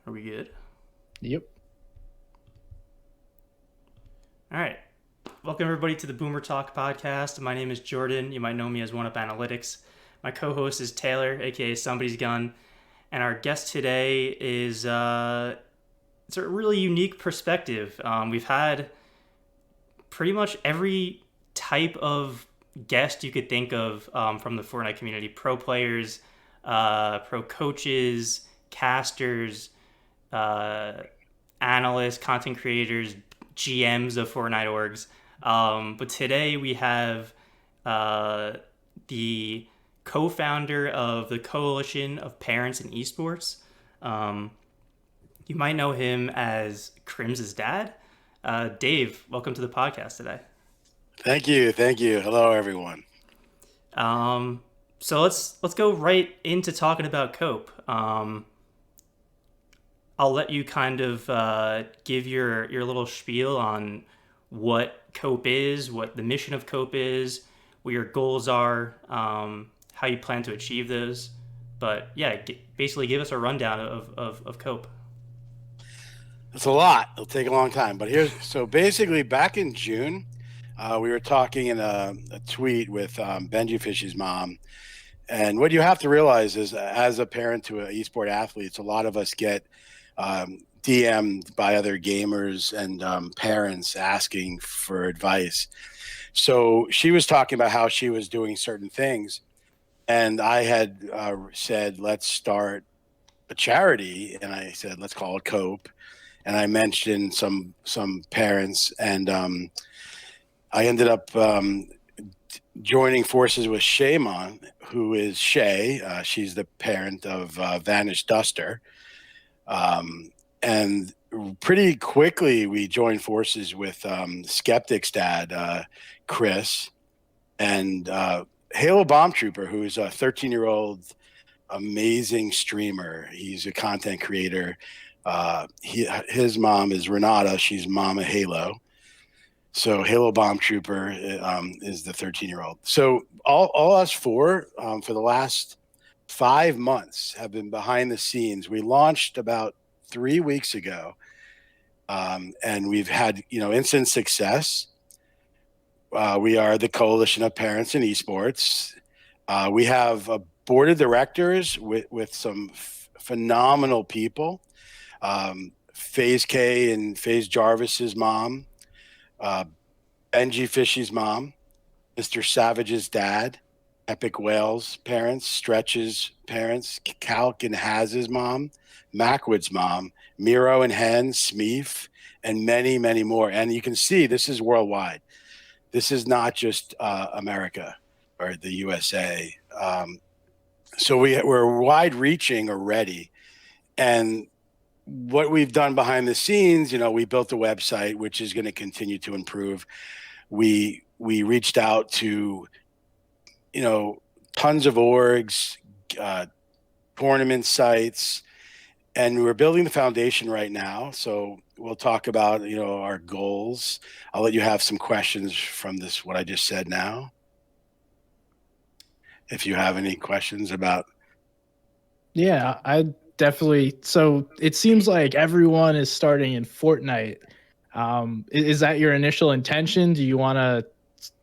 Are we good? Yep. All right. Welcome, everybody, to the Boomer Talk podcast. My name is Jordan. You might know me as One Up Analytics. My co host is Taylor, aka Somebody's Gun. And our guest today is it's a really unique perspective. We've had pretty much every type of guest you could think of from the Fortnite community: pro players, pro coaches, casters, uh, analysts, content creators, GMs of Fortnite orgs. But today we have uh, the co-founder of the Coalition of Parents in Esports. Um, you might know him as Crimz's dad. Dave, welcome to the podcast today. Thank you. Thank you. Hello, everyone. Um, so let's go right into talking about Cope. I'll let you kind of give your little spiel on what Cope is, what the mission of Cope is, what your goals are, how you plan to achieve those. But yeah, basically give us a rundown of Cope. It's a lot. It'll take a long time. But so basically back in June, we were talking in a tweet with Benji Fish's mom. And what you have to realize is, as a parent to an esport athletes, a lot of us get DM'd by other gamers and parents asking for advice. So she was talking about how she was doing certain things. And I had said, let's start a charity. And I said, let's call it Cope. And I mentioned some parents. And I ended up joining forces with Shaymon, who is Shay. She's the parent of Vanished Duster. And pretty quickly, we joined forces with Skeptic's dad, Chris, and Halo Bomb Trooper, who is a 13-year-old amazing streamer. He's a content creator. His mom is Renata. She's Mama Halo. So Halo Bomb Trooper is the 13-year-old. So all us four for the last 5 months have been behind the scenes. We launched about 3 weeks ago, and we've had instant success. We are the Coalition of Parents in Esports. We have a board of directors with some phenomenal people. FaZe K and FaZe Jarvis's mom, Benji Fishy's mom, Mr. Savage's dad, Epic Whale's parents, Stretch's parents, Calc and Haz's mom, Macwood's mom, Miro and Hen, Smeef, and many, many more. And you can see this is worldwide. This is not just America or the USA. So we're wide-reaching already. And what we've done behind the scenes, we built a website, which is going to continue to improve. We reached out to, tons of orgs, tournament sites, and we're building the foundation right now. So we'll talk about, our goals. I'll let you have some questions from what I just said now. If you have any questions about. Yeah, I definitely. So it seems like everyone is starting in Fortnite. Is that your initial intention? Do you want to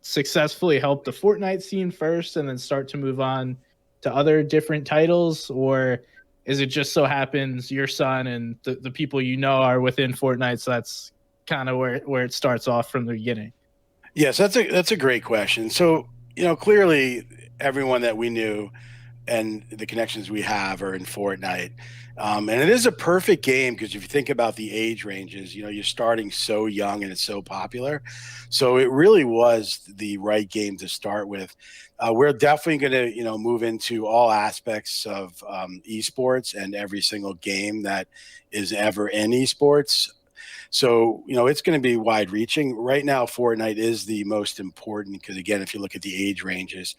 successfully help the Fortnite scene first and then start to move on to other different titles? Or is it just so happens your son and the people are within Fortnite, so that's kind of where it starts off from the beginning? Yes, that's a great question. So, clearly everyone that we knew and the connections we have are in Fortnite. And it is a perfect game because if you think about the age ranges, you're starting so young and it's so popular. So it really was the right game to start with. We're definitely going to, move into all aspects of esports and every single game that is ever in esports. So, it's going to be wide reaching. Right now, Fortnite is the most important because, again, if you look at the age ranges,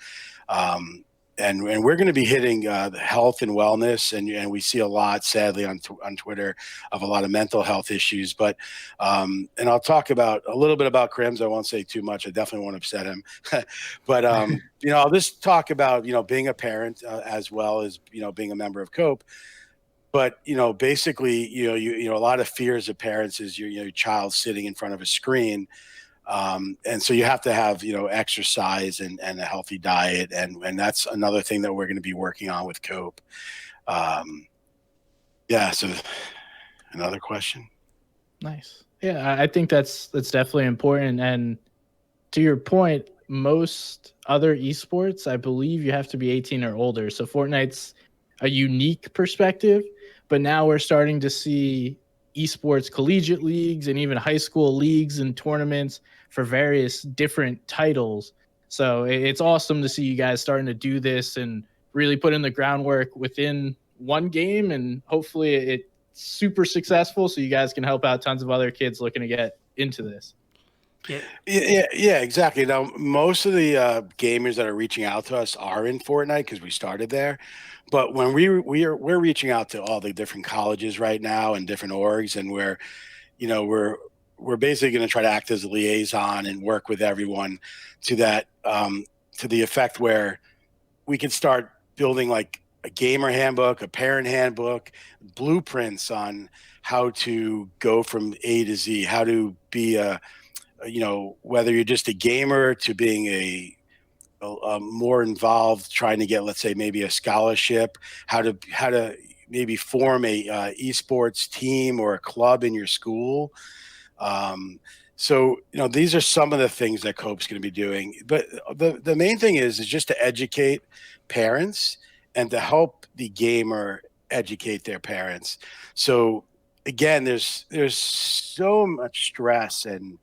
and we're going to be hitting health and wellness, and we see a lot, sadly, on Twitter of a lot of mental health issues. But and I'll talk a little bit about Crimz. I won't say too much. I definitely won't upset him. But I'll just talk about being a parent as well as being a member of Cope. But basically, a lot of fears of parents is your child sitting in front of a screen, and so you have to have exercise and a healthy diet, and that's another thing that we're going to be working on with Cope. Yeah. So another question. Nice. Yeah, I think that's definitely important. And to your point, most other esports, I believe you have to be 18 or older. So Fortnite's a unique perspective, but now we're starting to see esports collegiate leagues and even high school leagues and tournaments for various different titles. So it's awesome to see you guys starting to do this and really put in the groundwork within one game, and hopefully it's super successful so you guys can help out tons of other kids looking to get into this. Yeah, exactly. Now, most of the gamers that are reaching out to us are in Fortnite because we started there. But when we're reaching out to all the different colleges right now and different orgs, and we're basically going to try to act as a liaison and work with everyone to that to the effect where we can start building like a gamer handbook, a parent handbook, blueprints on how to go from A to Z, how to be whether you're just a gamer to being a more involved, trying to get, let's say, maybe a scholarship, how to maybe form a esports team or a club in your school. So these are some of the things that Cope's going to be doing. But the main thing is just to educate parents and to help the gamer educate their parents. So again, there's so much stress and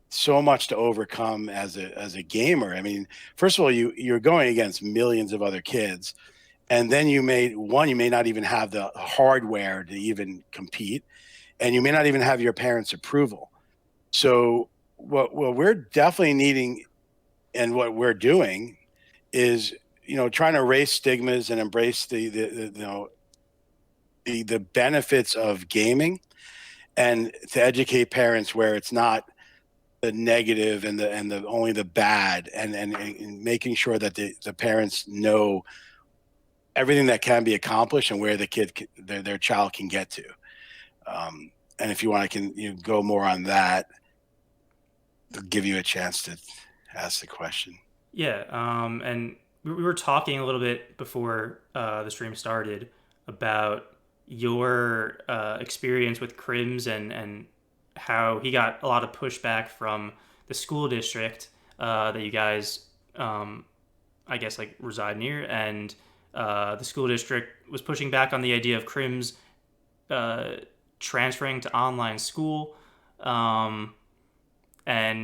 so much to overcome as a gamer. I mean, first of all, you're going against millions of other kids, and then you may not even have the hardware to even compete, and you may not even have your parents' approval. So what we're definitely needing, and what we're doing, is trying to erase stigmas and embrace the benefits of gaming, and to educate parents where it's not the negative and the only the bad, and making sure that the parents know everything that can be accomplished and where the their child can get to. And if you want, I can go more on that. I'll give you a chance to ask the question. Yeah, and we were talking a little bit before the stream started about your experience with Crimz and how he got a lot of pushback from the school district that you guys, I guess, like reside near, and the school district was pushing back on the idea of Crimz transferring to online school. And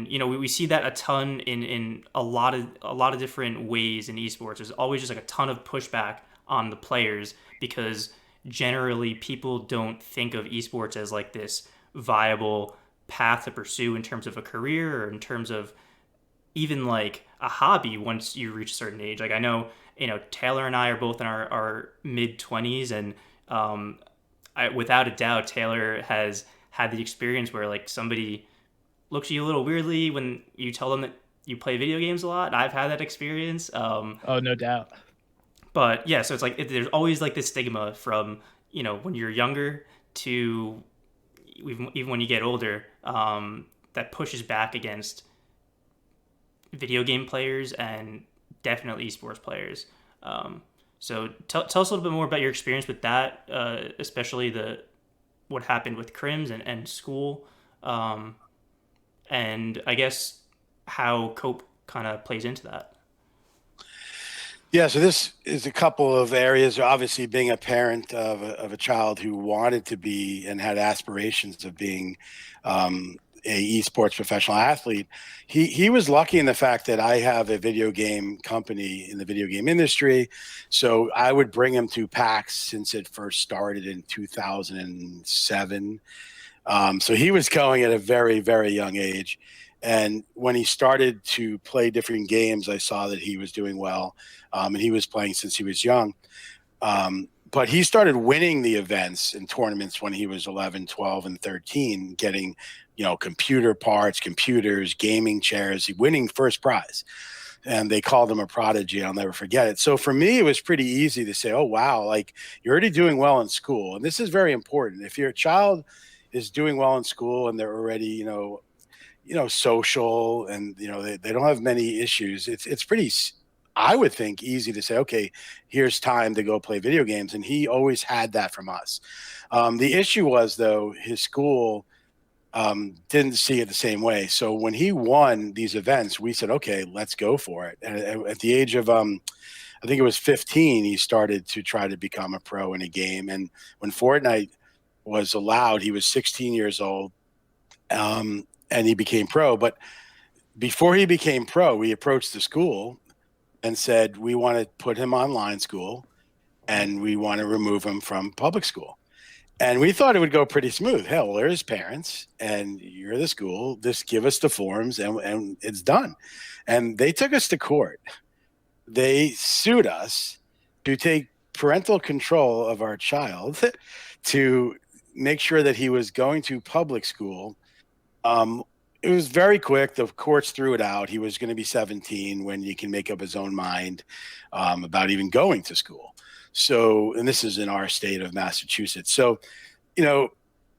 we see that a ton in a lot of different ways in esports. There's always just like a ton of pushback on the players because generally people don't think of esports as like this viable path to pursue in terms of a career or in terms of even like a hobby once you reach a certain age. Like I know Taylor and I are both in our mid-20s, and without a doubt Taylor has had the experience where like somebody looks at you a little weirdly when you tell them that you play video games a lot. I've had that experience. Oh, no doubt. But yeah, so it's like there's always like this stigma from when you're younger to even when you get older, that pushes back against video game players and definitely esports players. So tell us a little bit more about your experience with that, especially what happened with Crimz and school. And I guess how Cope kind of plays into that. Yeah, so this is a couple of areas. Obviously, being a parent of a child who wanted to be and had aspirations of being a esports professional athlete, he was lucky in the fact that I have a video game company in the video game industry. So I would bring him to PAX since it first started in 2007. So he was going at a very, very young age. And when he started to play different games, I saw that he was doing well. And he was playing since he was young. But he started winning the events and tournaments when he was 11, 12, and 13, getting, computer parts, computers, gaming chairs, winning first prize. and they called him a prodigy. I'll never forget it. So for me, it was pretty easy to say, oh, wow, like you're already doing well in school. And this is very important. If your child is doing well in school and they're already, social and, they don't have many issues, it's pretty, I would think, easy to say, okay, here's time to go play video games. And he always had that from us. The issue was, though, his school didn't see it the same way. So when he won these events, we said, okay, let's go for it. And at the age of, I think it was 15, he started to try to become a pro in a game. And when Fortnite was allowed, he was 16 years old, and he became pro. But before he became pro, we approached the school and said, we want to put him online school and we want to remove him from public school. And we thought it would go pretty smooth. Hell, well, they're his parents and you're the school. Just give us the forms and it's done. And they took us to court. They sued us to take parental control of our child to make sure that he was going to public school. It was very quick. The courts threw it out. He was going to be 17 when he can make up his own mind about even going to school. So, and this is in our state of Massachusetts. So,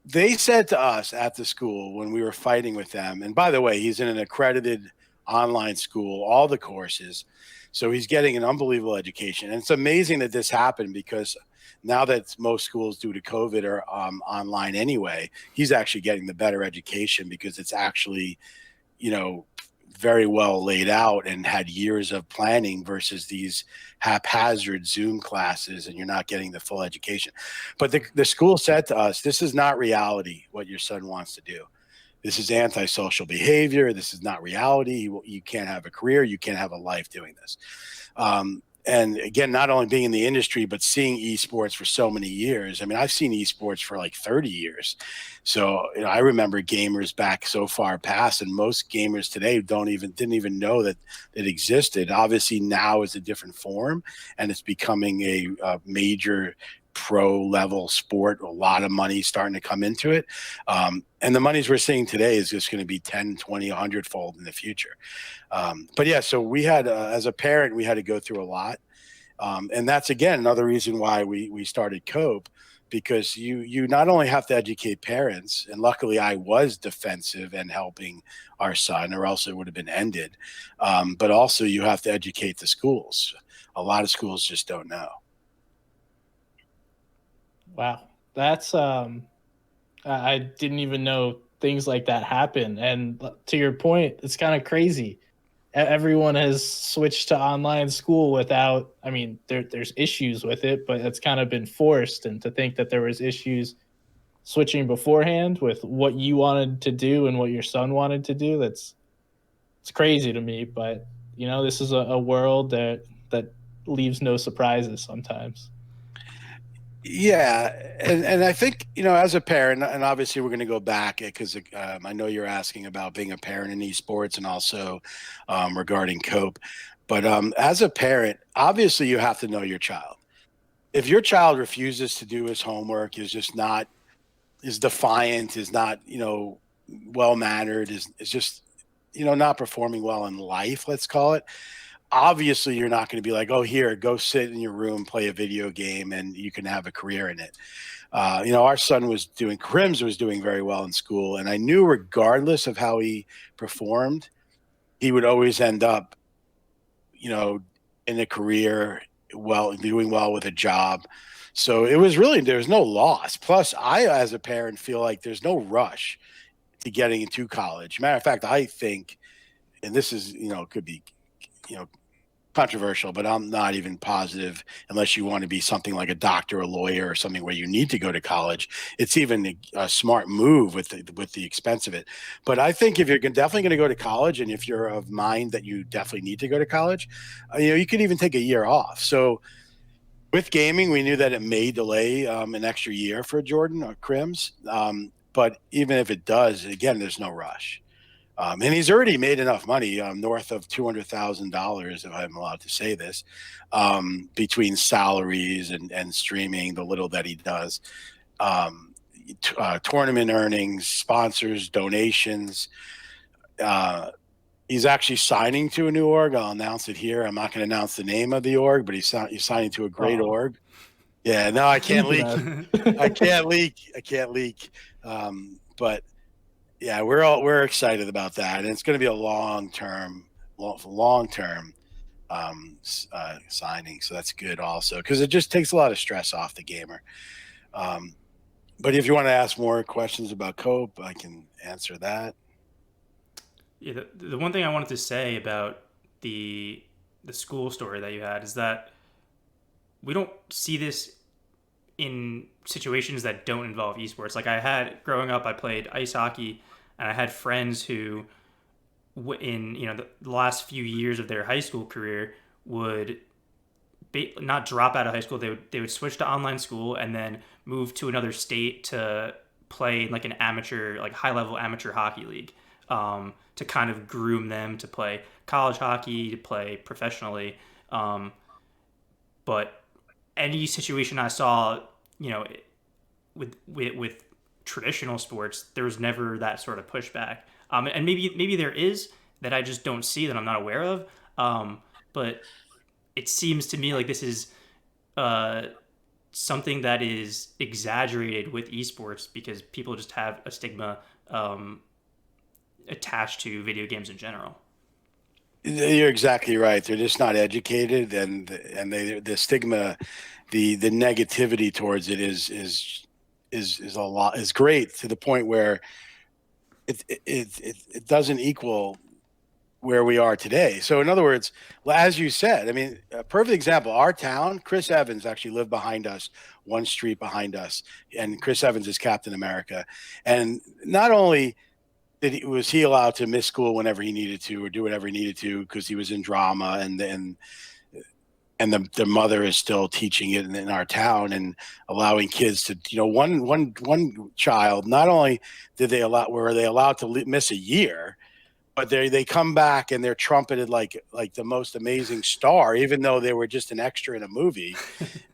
they said to us at the school when we were fighting with them, and by the way, he's in an accredited online school, all the courses. So he's getting an unbelievable education. And it's amazing that this happened because now that most schools due to COVID are online anyway, he's actually getting the better education because it's actually, very well laid out and had years of planning versus these haphazard Zoom classes, and you're not getting the full education. But the school said to us, this is not reality, what your son wants to do. This is antisocial behavior. This is not reality. You can't have a career. You can't have a life doing this. And again, not only being in the industry, but seeing esports for so many years. I mean, I've seen esports for like 30 years. So I remember gamers back so far past, and most gamers today didn't even know that it existed. Obviously now is a different form and it's becoming a major pro level sport. A lot of money starting to come into it. And the monies we're seeing today is just going to be 10, 20, 100 fold in the future. But yeah, so we had, as a parent, we had to go through a lot. And that's, again, another reason why we started COPE, because you not only have to educate parents, and luckily I was defensive and helping our son, or else it would have been ended. But also you have to educate the schools. A lot of schools just don't know. Wow. That's, I didn't even know things like that happen. And to your point, it's kind of crazy. Everyone has switched to online school without, I mean, there's issues with it, but it's kind of been forced. And to think that there was issues switching beforehand with what you wanted to do and what your son wanted to do, it's crazy to me. But, this is a world that leaves no surprises sometimes. Yeah, and I think, as a parent, and obviously we're going to go back because I know you're asking about being a parent in esports and also regarding COPE. But as a parent, obviously you have to know your child. If your child refuses to do his homework, is defiant, is not, well-mannered, is just, not performing well in life, let's call it. Obviously you're not going to be like, oh, here, go sit in your room, play a video game, and you can have a career in it. Our son Crimz was doing very well in school. And I knew regardless of how he performed, he would always end up, in a career, doing well with a job. So there was no loss. Plus I, as a parent, feel like there's no rush to getting into college. Matter of fact, I think, and this is, could be, controversial, but I'm not even positive, unless you want to be something like a doctor, a lawyer, or something where you need to go to college. It's even a smart move with the expense of it. But I think if you're definitely going to go to college, and if you're of mind that you definitely need to go to college, you could even take a year off. So with gaming, we knew that it may delay an extra year for Jordan or Crimz. But even if it does, again, there's no rush. And he's already made enough money, north of $200,000, if I'm allowed to say this, between salaries and streaming, the little that he does, tournament earnings, sponsors, donations. He's actually signing to a new org. I'll announce it here. I'm not going to announce the name of the org, but he's signing to a great org. Yeah, no, I can't leak. I can't leak. But yeah, we're excited about that, and it's going to be a long term signing. So that's good also, because it just takes a lot of stress off the gamer. But if you want to ask more questions about Cope, I can answer that. Yeah, the one thing I wanted to say about the school story that you had is that we don't see this in situations that don't involve esports. Like I had growing up, I played ice hockey, and I had friends who, in the last few years of their high school career, would not drop out of high school. They would switch to online school and then move to another state to play like an amateur, like high level amateur hockey league, to kind of groom them to play college hockey, to play professionally. But any situation I saw, with traditional sports, there was never that sort of pushback. And maybe there is that I just don't see, that I'm not aware of. But it seems to me like this is something that is exaggerated with esports because people just have a stigma attached to video games in general. You're exactly right. They're just not educated, and the stigma, the negativity towards it is a lot, is great, to the point where it doesn't equal where we are today. So in other words, as you said, I mean, a perfect example, our town, Chris Evans actually lived behind us, one street behind us, and Chris Evans is Captain America. And not only was he allowed to miss school whenever he needed to, or do whatever he needed to, because he was in drama, and the mother is still teaching it in our town and allowing kids to, one child, not only were they allowed to miss a year, but they come back and they're trumpeted like the most amazing star, even though they were just an extra in a movie.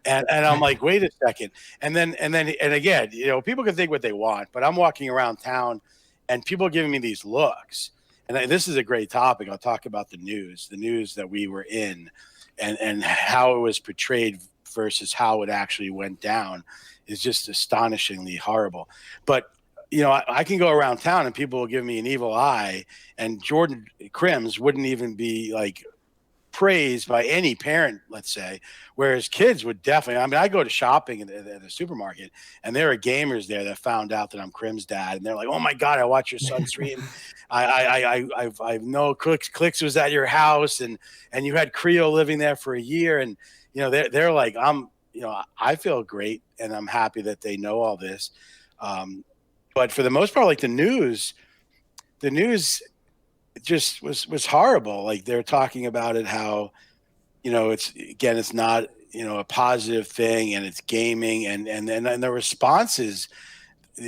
And I'm like, wait a second. And again, people can think what they want, but I'm walking around town and people are giving me these looks. And this is a great topic. I'll talk about the news that we were in, and how it was portrayed versus how it actually went down is just astonishingly horrible. But I can go around town and people will give me an evil eye, and Jordan Crimz wouldn't even be like praised by any parent, let's say, whereas kids would definitely. I mean, I go to shopping at the supermarket, and there are gamers there that found out that I'm CrimzDad, and they're like, "Oh my God, I watch your son stream. I know Clicks was at your house, and you had Creo living there for a year," and they're like, I feel great, and I'm happy that they know all this. But for the most part, like the news just was horrible. Like they're talking about it, how, it's not, a positive thing, and it's gaming, and the responses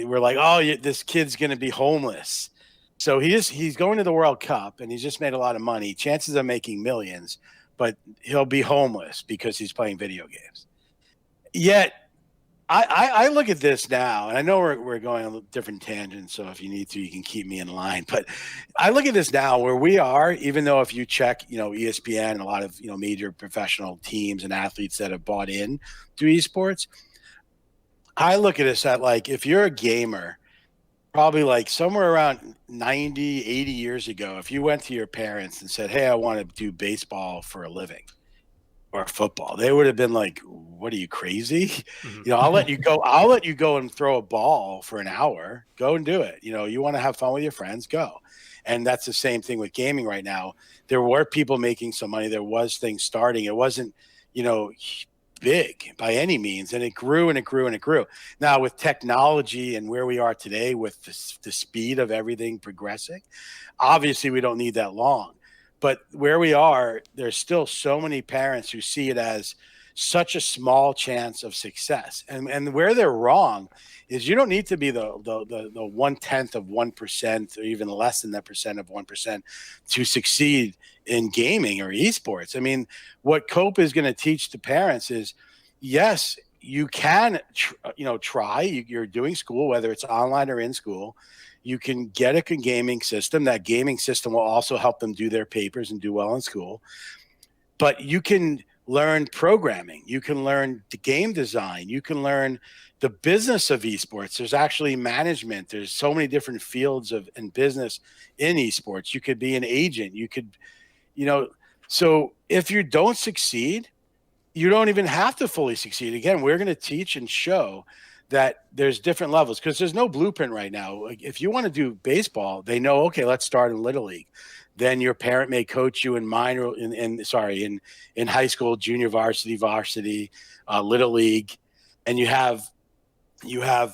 were like, oh, this kid's going to be homeless. So he's going to the World Cup, and he's just made a lot of money. Chances of making millions, but he'll be homeless because he's playing video games. Yet, I look at this now, and I know we're going on different tangents, so if you need to, you can keep me in line. But I look at this now where we are, even though if you check, ESPN and a lot of, major professional teams and athletes that have bought in to esports, I look at this at like, if you're a gamer, probably like somewhere around 90, 80 years ago, if you went to your parents and said, hey, I want to do baseball for a living, or football, they would have been like, what are you, crazy? Mm-hmm. I'll let you go and throw a ball for an hour. Go and do it. You want to have fun with your friends, go. And that's the same thing with gaming right now. There were people making some money. There was things starting. It wasn't, big by any means. And it grew and it grew and it grew. Now with technology and where we are today, with the speed of everything progressing, obviously we don't need that long. But where we are, there's still so many parents who see it as such a small chance of success. And where they're wrong is you don't need to be the 1/10 of 1%, or even less than that percent of 1%, to succeed in gaming or esports. I mean, what Cope is going to teach the parents is, yes, you can, try. You're doing school, whether it's online or in school. You can get a gaming system. That gaming system will also help them do their papers and do well in school. But you can learn programming. You can learn the game design. You can learn the business of esports. There's actually management. There's so many different fields of and business in esports. You could be an agent. You could, so if you don't succeed, you don't even have to fully succeed. Again, we're going to teach and show that there's different levels because there's no blueprint right now. Like if you want to do baseball, they know, okay, let's start in Little League. Then your parent may coach you in in high school, junior varsity, Little League, and you have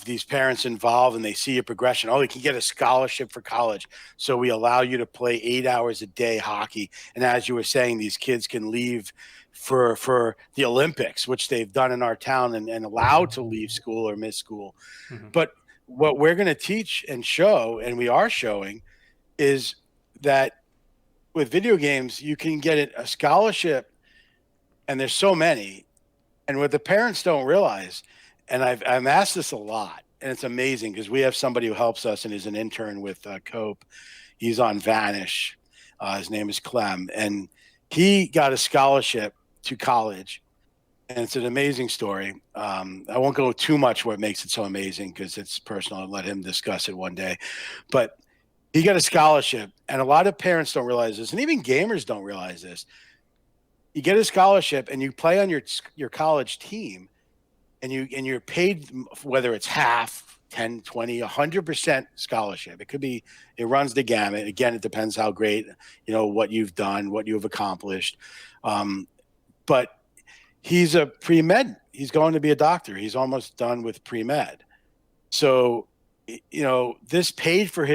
these parents involved and they see your progression. Oh, you can get a scholarship for college. So we allow you to play 8 hours a day hockey. And as you were saying, these kids can leave for the Olympics, which they've done in our town and allowed to leave school or miss school. Mm-hmm. But what we're going to teach and show, and we are showing, is that with video games, you can get a scholarship, and there's so many. And what the parents don't realize, and I'm asked this a lot, and it's amazing because we have somebody who helps us and is an intern with Cope. He's on Vanish. His name is Clem, and he got a scholarship to college, and it's an amazing story. I won't go too much what makes it so amazing because it's personal. I'll let him discuss it one day. But he got a scholarship, and a lot of parents don't realize this, and even gamers don't realize this. You get a scholarship, and you play on your college team, and you're paid, whether it's half, 10, 20, 100% scholarship. It runs the gamut. Again, it depends how great, what you've done, what you've accomplished. But he's a pre-med. He's going to be a doctor. He's almost done with pre-med. So, this paid for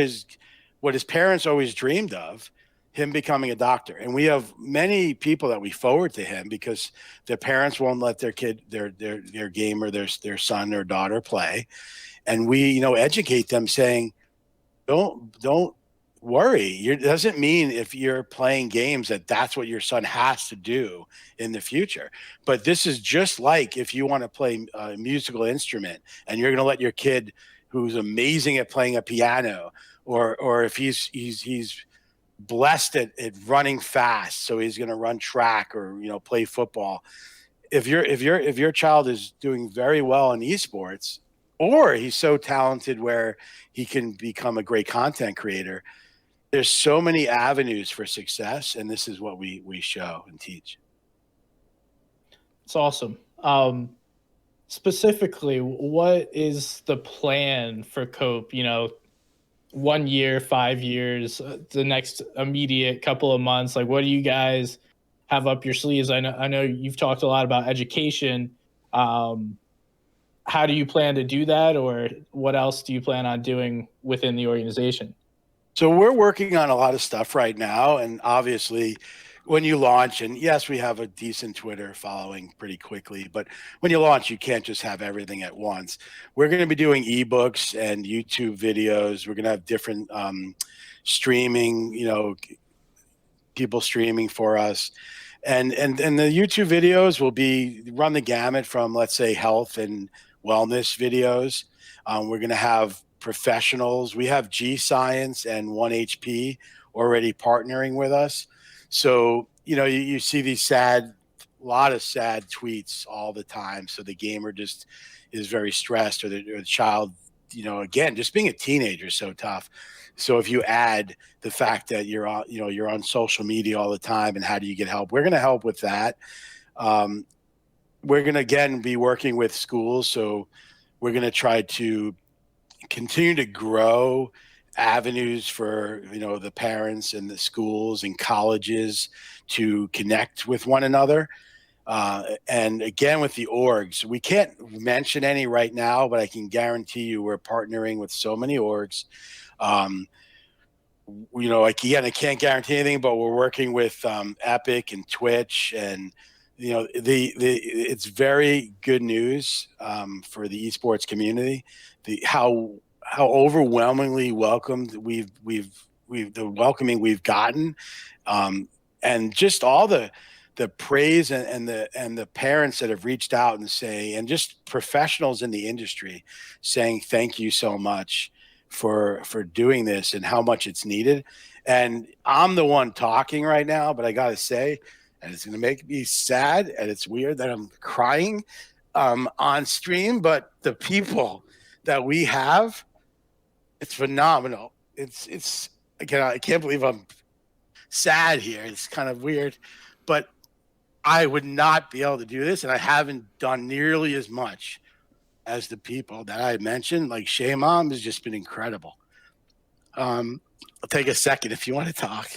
what his parents always dreamed of, him becoming a doctor. And we have many people that we forward to him because their parents won't let their kid, their gamer, their son or daughter play. And we, educate them saying, don't worry. It doesn't mean if you're playing games that's what your son has to do in the future. But this is just like if you want to play a musical instrument and you're going to let your kid who's amazing at playing a piano, or if he's blessed at running fast, so he's going to run track or play football. If your child is doing very well in esports, or he's so talented where he can become a great content creator, there's so many avenues for success, and this is what we show and teach. It's awesome. Specifically, what is the plan for Cope? 1 year, 5 years, the next immediate couple of months? Like, what do you guys have up your sleeves? I know you've talked a lot about education. How do you plan to do that, or what else do you plan on doing within the organization? So we're working on a lot of stuff right now, and obviously when you launch, and yes, we have a decent Twitter following pretty quickly, but when you launch, you can't just have everything at once. We're going to be doing ebooks and YouTube videos. We're going to have different streaming, people streaming for us. And the YouTube videos will run the gamut from, let's say, health and wellness videos. We're going to have professionals. We have G Science and 1HP already partnering with us. So, you see these a lot of sad tweets all the time. So the gamer just is very stressed, or the child, again, just being a teenager is so tough. So if you add the fact that you're on social media all the time, and how do you get help? We're going to help with that. We're going to, again, be working with schools. So we're going to try to continue to grow avenues for the parents and the schools and colleges to connect with one another, and again with the orgs, we can't mention any right now, but I can guarantee you we're partnering with so many orgs. Again, I can't guarantee anything, but we're working with Epic and Twitch, and it's very good news for the esports community. How overwhelmingly welcomed the welcoming we've gotten, and just all the the praise and the parents that have reached out and say, and just professionals in the industry saying thank you so much for doing this and how much it's needed. And I'm the one talking right now, but I gotta say, and it's gonna make me sad, and it's weird that I'm crying on stream, but the people that we have, it's phenomenal. It's again, I can't believe I'm sad here. It's kind of weird, but I would not be able to do this, and I haven't done nearly as much as the people that I mentioned. Like Shay Mom has just been incredible. I'll take a second if you want to talk.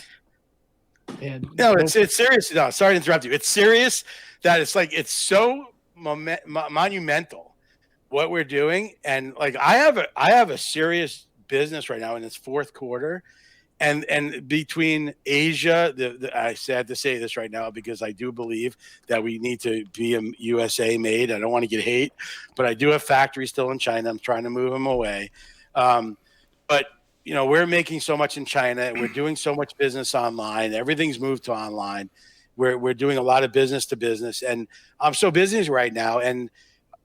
And No, it's serious. No, sorry to interrupt you. It's serious that it's like it's so monumental what we're doing, and like I have a serious business right now in its fourth quarter. And between Asia, I have to say this right now because I do believe that we need to be a USA made. I don't want to get hate, but I do have factories still in China. I'm trying to move them away. But we're making so much in China. We're doing so much business online. Everything's moved to online. We're doing a lot of business to business, and I'm so busy right now. And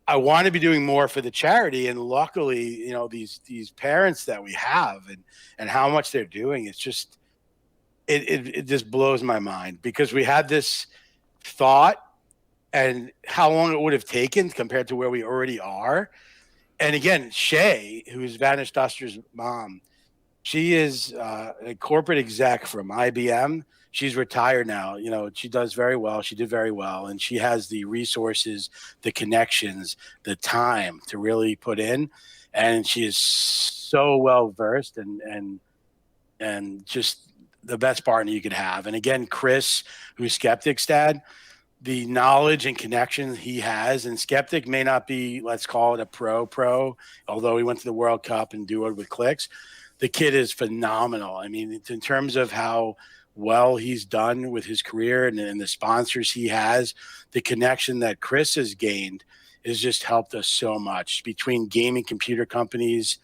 I want to be doing more for the charity, and luckily, these parents that we have and how much they're doing, it's just it just blows my mind because we had this thought and how long it would have taken compared to where we already are. And again, Shay, who's Vanished Duster's mom, she is a corporate exec from IBM. She's retired now. She does very well. She did very well. And she has the resources, the connections, the time to really put in. And she is so well versed and just the best partner you could have. And again, Chris, who's Skeptic's dad, the knowledge and connections he has, and Skeptic may not be, let's call it a pro, although he went to the World Cup and do it with clicks. The kid is phenomenal. I mean, in terms of how well he's done with his career and the sponsors he has, the connection that Chris has gained has just helped us so much between gaming computer companies,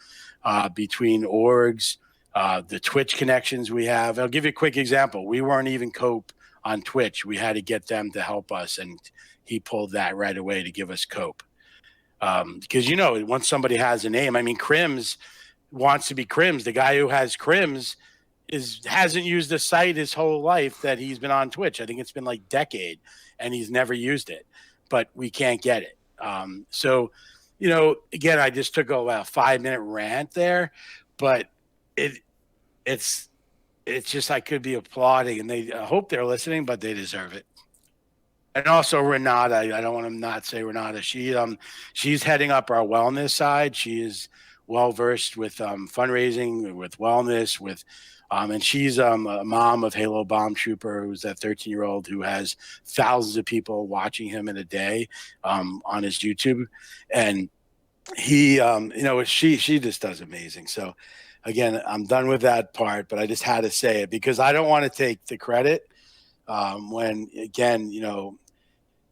between orgs, the Twitch connections we have. I'll give you a quick example. We weren't even cope on Twitch. We had to get them to help us, and he pulled that right away to give us cope. Because, once somebody has a name, I mean, Crimz wants to be Crimz. The guy who has Crimz hasn't used the site his whole life that he's been on Twitch. I think it's been like a decade, and he's never used it, but we can't get it. So, again, I just took a 5-minute rant there, but it's just, I could be applauding, and I hope they're listening, but they deserve it. And also Renata, I don't want to not say Renata. She's heading up our wellness side. She is well-versed with fundraising, with wellness, and she's a mom of Halo Bomb Trooper, who's that 13-year-old who has thousands of people watching him in a day on his YouTube. And he, she just does amazing. So again, I'm done with that part, but I just had to say it because I don't want to take the credit when, again,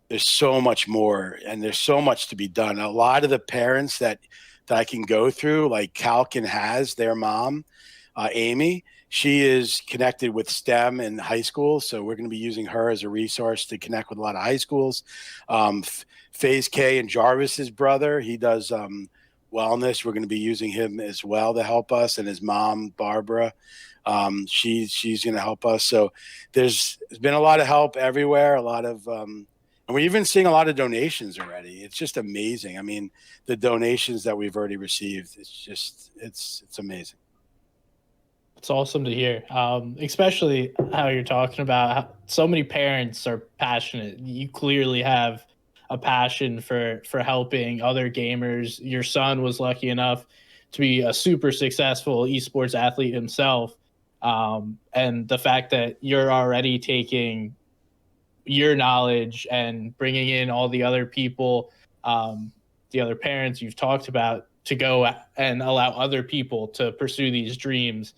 there's so much more and there's so much to be done. A lot of the parents that I can go through, like Calkin has their mom, Amy, she is connected with STEM in high school. So we're going to be using her as a resource to connect with a lot of high schools. FaZe K and Jarvis's brother, he does wellness. We're going to be using him as well to help us, and his mom, Barbara, she's going to help us. So there's been a lot of help everywhere, a lot of and we're even seeing a lot of donations already. It's just amazing. I mean, the donations that we've already received, it's amazing. It's awesome to hear, especially how you're talking about how so many parents are passionate. You clearly have a passion for helping other gamers. Your son was lucky enough to be a super successful esports athlete himself. And the fact that you're already taking your knowledge and bringing in all the other people, the other parents you've talked about, to go and allow other people to pursue these dreams,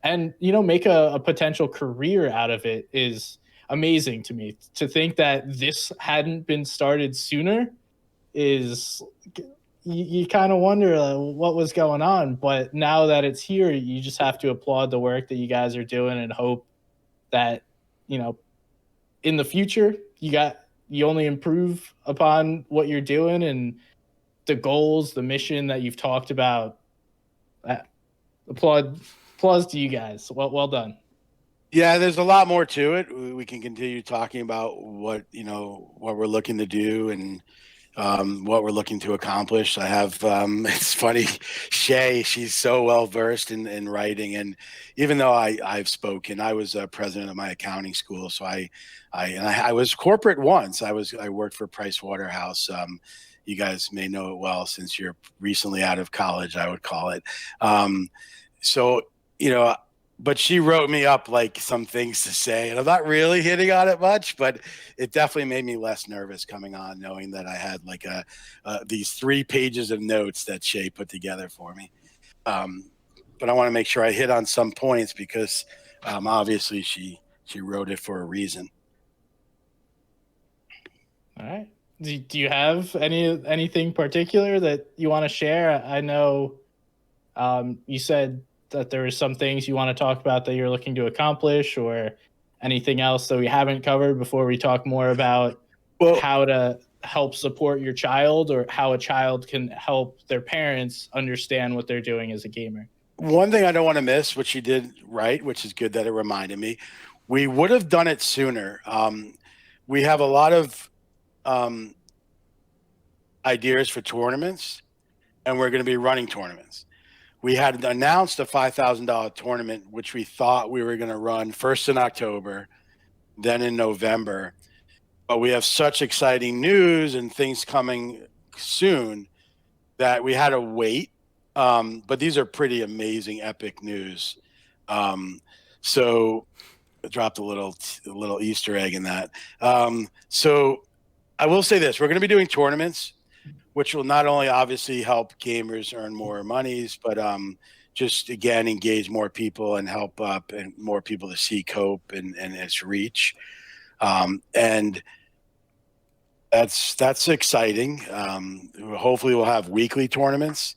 and make a potential career out of it is amazing to me. To think that this hadn't been started sooner is, you kind of wonder what was going on. But now that it's here, you just have to applaud the work that you guys are doing and hope that in the future, you only improve upon what you're doing and the goals, the mission that you've talked about. Applause to you guys. Well done. Yeah, there's a lot more to it. We can continue talking about what we're looking to do and what we're looking to accomplish. I have it's funny, Shay, she's so well versed in writing, and even though I've spoken, I was president of my accounting school, so I was corporate once. I worked for Price Waterhouse. You guys may know it well since you're recently out of college, I would call it. So but she wrote me up like some things to say, and I'm not really hitting on it much, but it definitely made me less nervous coming on, knowing that I had like these 3 pages of notes that Shay put together for me. But I want to make sure I hit on some points because obviously she wrote it for a reason. All right. Do you have anything particular that you want to share? I know you said that there are some things you want to talk about that you're looking to accomplish, or anything else that we haven't covered before we talk more about how to help support your child, or how a child can help their parents understand what they're doing as a gamer. One thing I don't want to miss, which she did right, which is good that it reminded me, we would have done it sooner. We have a lot of ideas for tournaments, and we're going to be running tournaments. We had announced a $5,000 tournament, which we thought we were going to run first in October, then in November. But we have such exciting news and things coming soon that we had to wait. But these are pretty amazing, epic news. So I dropped a little Easter egg in that. So I will say this: we're going to be doing tournaments, which will not only obviously help gamers earn more monies, but just again engage more people and help up and more people to see Cope and its reach. And that's exciting. Hopefully we'll have weekly tournaments.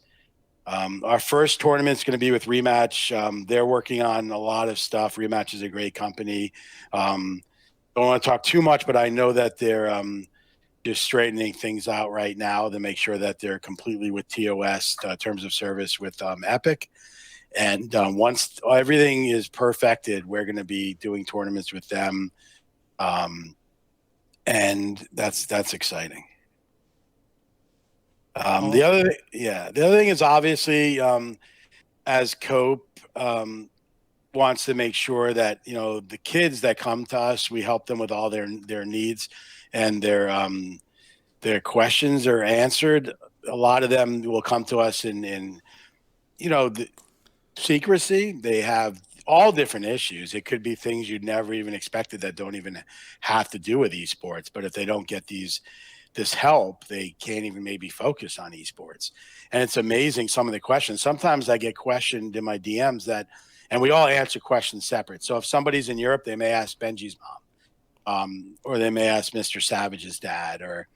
Our first tournament is going to be with Rematch. They're working on a lot of stuff. Rematch is a great company. Don't want to talk too much, but I know that they're just straightening things out right now to make sure that they're completely with TOS terms of service with Epic. And once everything is perfected, we're going to be doing tournaments with them. And that's exciting. The other thing is obviously as Cope wants to make sure that the kids that come to us, we help them with all their needs, and their questions are answered. A lot of them will come to us in the secrecy. They have all different issues. It could be things you'd never even expected that don't even have to do with esports. But if they don't get this help, they can't even maybe focus on esports. And it's amazing, some of the questions. Sometimes I get questioned in my DMs and we all answer questions separate. So if somebody's in Europe, they may ask Benji's mom, or they may ask Mr. Savage's dad, or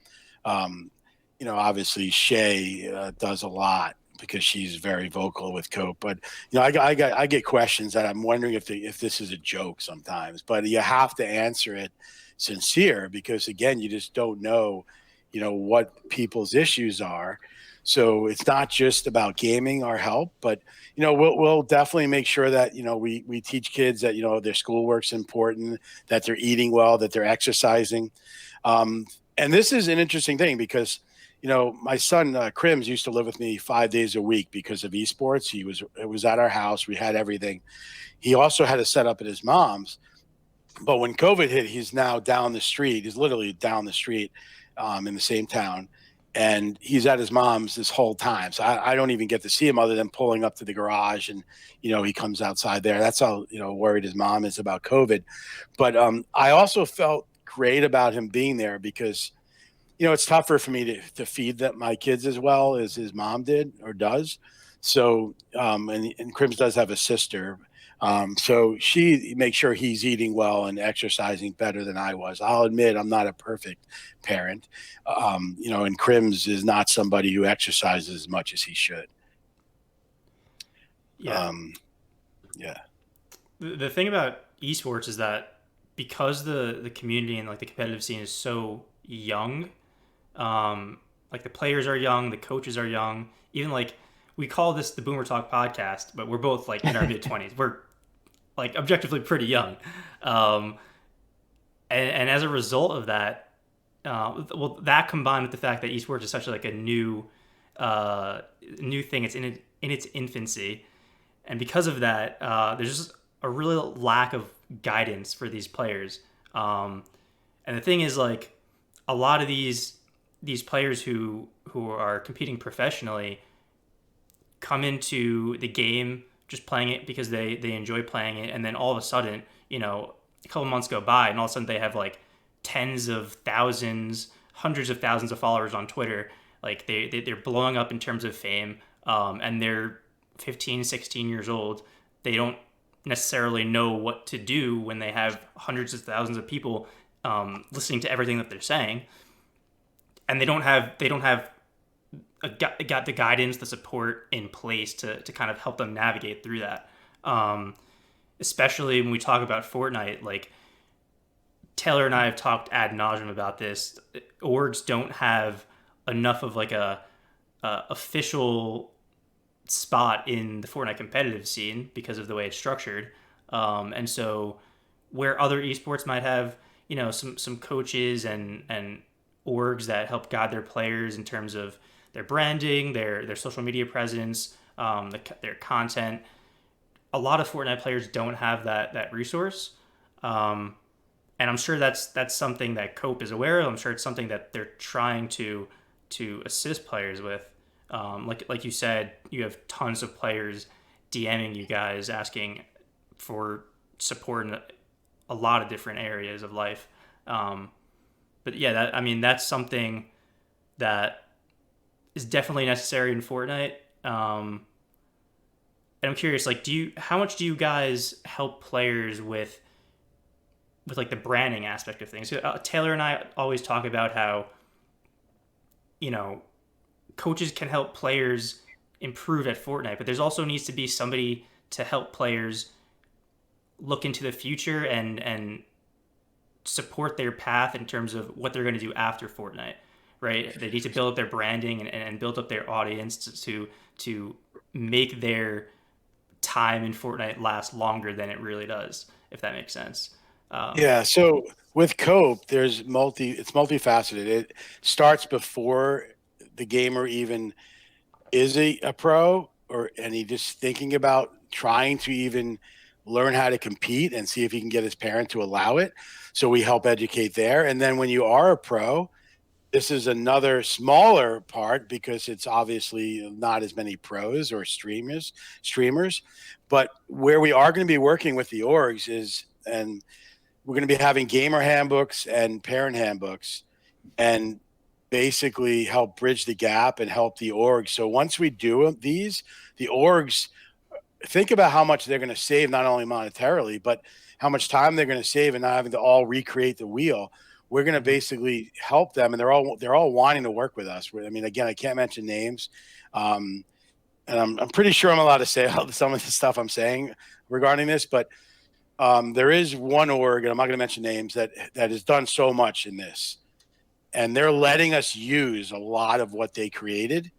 obviously Shay does a lot because she's very vocal with Cope. But I get questions that I'm wondering if this is a joke sometimes. But you have to answer it sincere, because again, you just don't know what people's issues are. So it's not just about gaming our help, but we'll definitely make sure that we teach kids that their schoolwork's important, that they're eating well, that they're exercising. And this is an interesting thing because my son Crimz used to live with me 5 days a week because of esports. It was at our house. We had everything. He also had a setup at his mom's. But when COVID hit, he's now down the street. He's literally down the street in the same town. And he's at his mom's this whole time. So I don't even get to see him other than pulling up to the garage. And, he comes outside there. That's how, worried his mom is about COVID. But I also felt great about him being there because, it's tougher for me to feed my kids as well as his mom did or does. So, and Crimz does have a sister. So she makes sure he's eating well and exercising better than I was. I'll admit I'm not a perfect parent, and Crimz is not somebody who exercises as much as he should. Yeah. Yeah. The thing about esports is that because the community and like the competitive scene is so young, like the players are young, the coaches are young. Even like we call this the Boomer Talk podcast, but we're both like in our mid 20s. We're like objectively pretty young, um, and as a result of that, well, that combined with the fact that esports is such like a new thing, it's in its infancy, and because of that, there's just a real lack of guidance for these players. And the thing is, like, a lot of these players who are competing professionally come into the game just playing it because they enjoy playing it, and then all of a sudden, a couple months go by, and all of a sudden they have like tens of thousands, hundreds of thousands of followers on Twitter. Like they're blowing up in terms of fame, and they're 15, 16 years old. They don't necessarily know what to do when they have hundreds of thousands of people listening to everything that they're saying, and they don't have got the guidance, the support in place to kind of help them navigate through that. Especially when we talk about Fortnite, like Taylor and I have talked ad nauseum about this. Orgs don't have enough of like a official spot in the Fortnite competitive scene because of the way it's structured. And so where other esports might have, some coaches and orgs that help guide their players in terms of their branding, their social media presence, their content. A lot of Fortnite players don't have that resource, and I'm sure that's something that Cope is aware of. I'm sure it's something that they're trying to assist players with. Like you said, you have tons of players DMing you guys asking for support in a lot of different areas of life. But yeah, that's something that is definitely necessary in Fortnite. And I'm curious, like, how much do you guys help players with like the branding aspect of things? So, Taylor and I always talk about how, coaches can help players improve at Fortnite, but there's also needs to be somebody to help players look into the future and support their path in terms of what they're going to do after Fortnite, right? They need to build up their branding and build up their audience to make their time in Fortnite last longer than it really does, if that makes sense. Yeah. So with Cope, it's multifaceted. It starts before the gamer even is a pro, and he just thinking about trying to even learn how to compete and see if he can get his parent to allow it. So we help educate there. And then when you are a pro, this is another smaller part because it's obviously not as many pros or streamers, but where we are going to be working with the orgs and we're going to be having gamer handbooks and parent handbooks and basically help bridge the gap and help the orgs. So once we do these, the orgs think about how much they're going to save, not only monetarily, but how much time they're going to save and not having to all recreate the wheel. We're going to basically help them, and they're all wanting to work with us. I mean, again, I can't mention names, and I'm pretty sure I'm allowed to say some of the stuff I'm saying regarding this, but there is one org, and I'm not going to mention names, that has done so much in this, and they're letting us use a lot of what they created,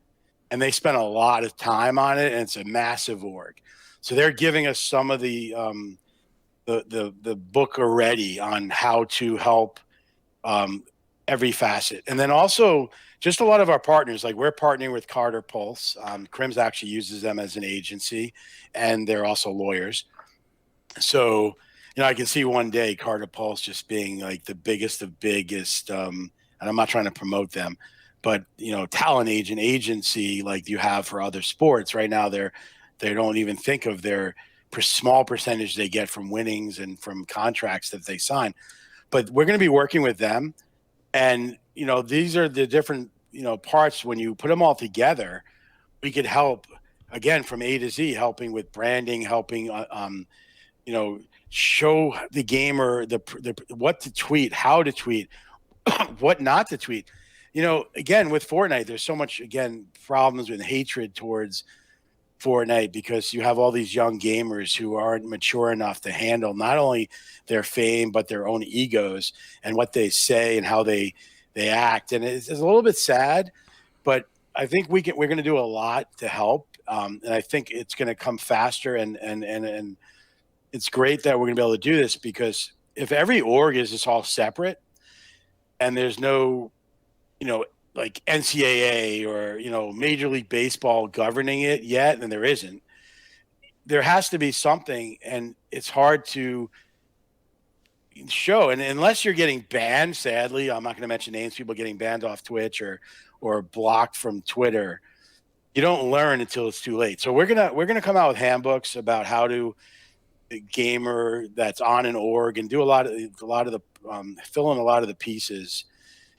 and they spent a lot of time on it, and it's a massive org. So they're giving us some of the book already on how to help every facet. And then also just a lot of our partners, like we're partnering with Carter Pulse. Crimz actually uses them as an agency, and they're also lawyers. So, I can see one day Carter Pulse just being like the biggest of biggest, and I'm not trying to promote them, but talent agency like you have for other sports right now, they don't even think of their small percentage they get from winnings and from contracts that they sign. But we're going to be working with them, and these are the different parts. When you put them all together, we could help again from A to Z, helping with branding, helping show the gamer the what to tweet, how to tweet, what not to tweet. Again, with Fortnite, there's so much, again, problems with hatred towards Fortnite, because you have all these young gamers who aren't mature enough to handle not only their fame but their own egos and what they say and how they act. And it's a little bit sad, but I think we're going to do a lot to help. And I think it's going to come faster, and it's great that we're going to be able to do this, because if every org is just all separate and there's no, like NCAA or, Major League Baseball governing it yet, and there isn't, there has to be something, and it's hard to show. And unless you're getting banned, sadly, I'm not going to mention names, people getting banned off Twitch or blocked from Twitter, you don't learn until it's too late. So we're going to come out with handbooks about how to gamer that's on an org and do a lot of the fill in a lot of the pieces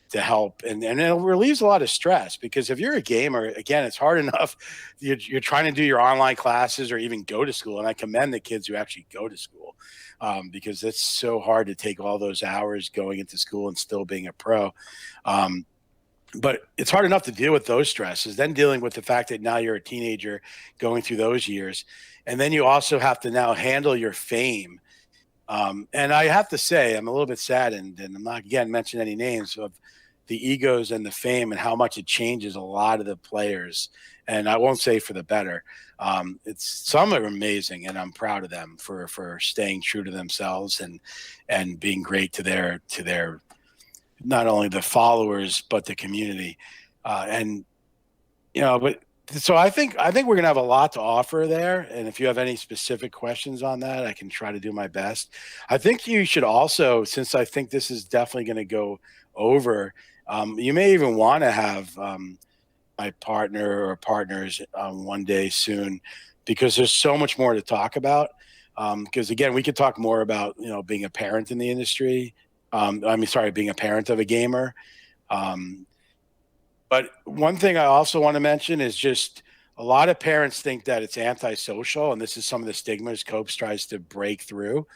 to help, and it relieves a lot of stress, because if you're a gamer, again, it's hard enough. You're trying to do your online classes or even go to school, and I commend the kids who actually go to school, because it's so hard to take all those hours going into school and still being a pro. But it's hard enough to deal with those stresses, then dealing with the fact that now you're a teenager going through those years, and then you also have to now handle your fame. And I have to say, I'm a little bit saddened, and I'm not, again, mentioning any names, of the egos and the fame and how much it changes a lot of the players. And I won't say for the better. Some are amazing, and I'm proud of them for staying true to themselves and being great to their not only the followers but the community. But so I think we're gonna have a lot to offer there. And if you have any specific questions on that, I can try to do my best. I think you should also, since I think this is definitely going to go over, you may even want to have my partner or partners one day soon, because there's so much more to talk about. Because again, we could talk more about being a parent in the industry. Being a parent of a gamer. But one thing I also want to mention is just a lot of parents think that it's antisocial, and this is some of the stigmas Copes tries to break through.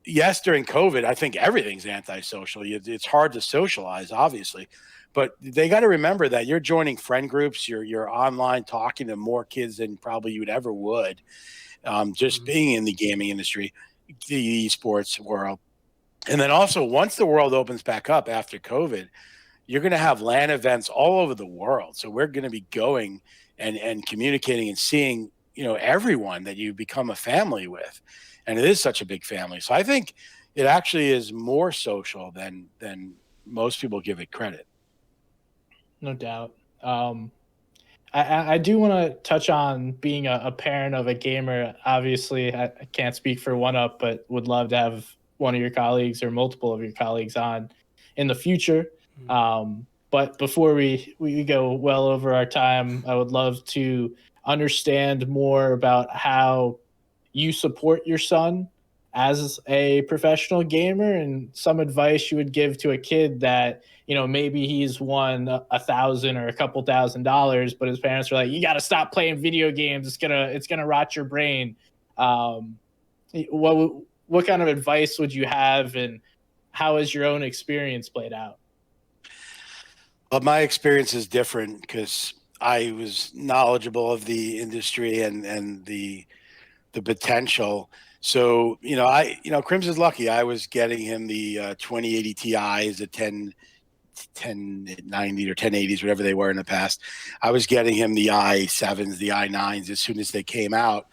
Yes, during COVID, I think everything's antisocial. It's hard to socialize, obviously, but they got to remember that you're joining friend groups, you're online talking to more kids than probably you ever would, just being in the gaming industry, the esports world. And then also, once the world opens back up after COVID, you're going to have LAN events all over the world. So we're going to be going and communicating and seeing, everyone that you become a family with. And it is such a big family. So I think it actually is more social than most people give it credit. No doubt. I do want to touch on being a parent of a gamer. Obviously, I can't speak for One Up, but would love to have one of your colleagues or multiple of your colleagues on in the future. But before we go well over our time, I would love to understand more about how you support your son as a professional gamer, and some advice you would give to a kid that, maybe he's won $1,000 or a couple $1,000, but his parents are like, you got to stop playing video games. It's gonna rot your brain. What kind of advice would you have, and how has your own experience played out? Well, my experience is different because I was knowledgeable of the industry and the potential. So, Crimz is lucky. I was getting him the 2080 Ti's, the 1090 or 1080s, whatever they were in the past. I was getting him the i7s, the i9s as soon as they came out.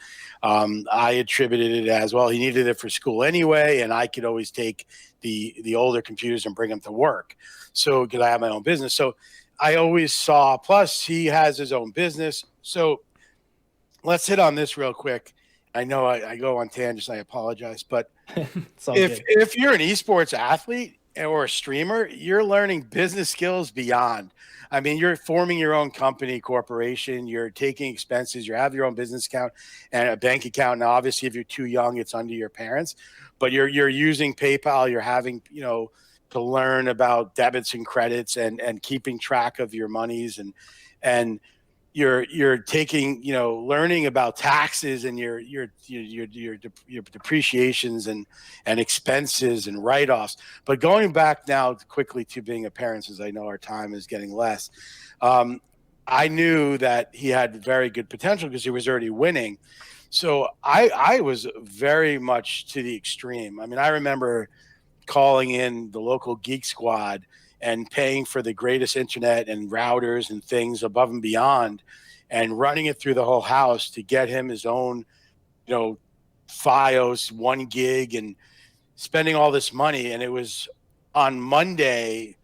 I attributed it as, well, he needed it for school anyway, and I could always take the older computers and bring them to work. So because I have my own business. So I always saw, plus he has his own business. So let's hit on this real quick. I know I go on tangents, I apologize, but if you're an esports athlete or a streamer, you're learning business skills beyond. I mean, you're forming your own company, corporation, you're taking expenses, you have your own business account and a bank account. Now, obviously, if you're too young, it's under your parents, but you're using PayPal, you're having, to learn about debits and credits and keeping track of your monies, and you're taking, learning about taxes and your depreciations and expenses and write-offs. But going back now quickly to being a parent, as I know our time is getting less, I knew that he had very good potential because he was already winning. So I was very much to the extreme. I mean, I remember calling in the local Geek Squad and paying for the greatest internet and routers and things above and beyond, and running it through the whole house to get him his own, FiOS 1 gig, and spending all this money. And it was on Monday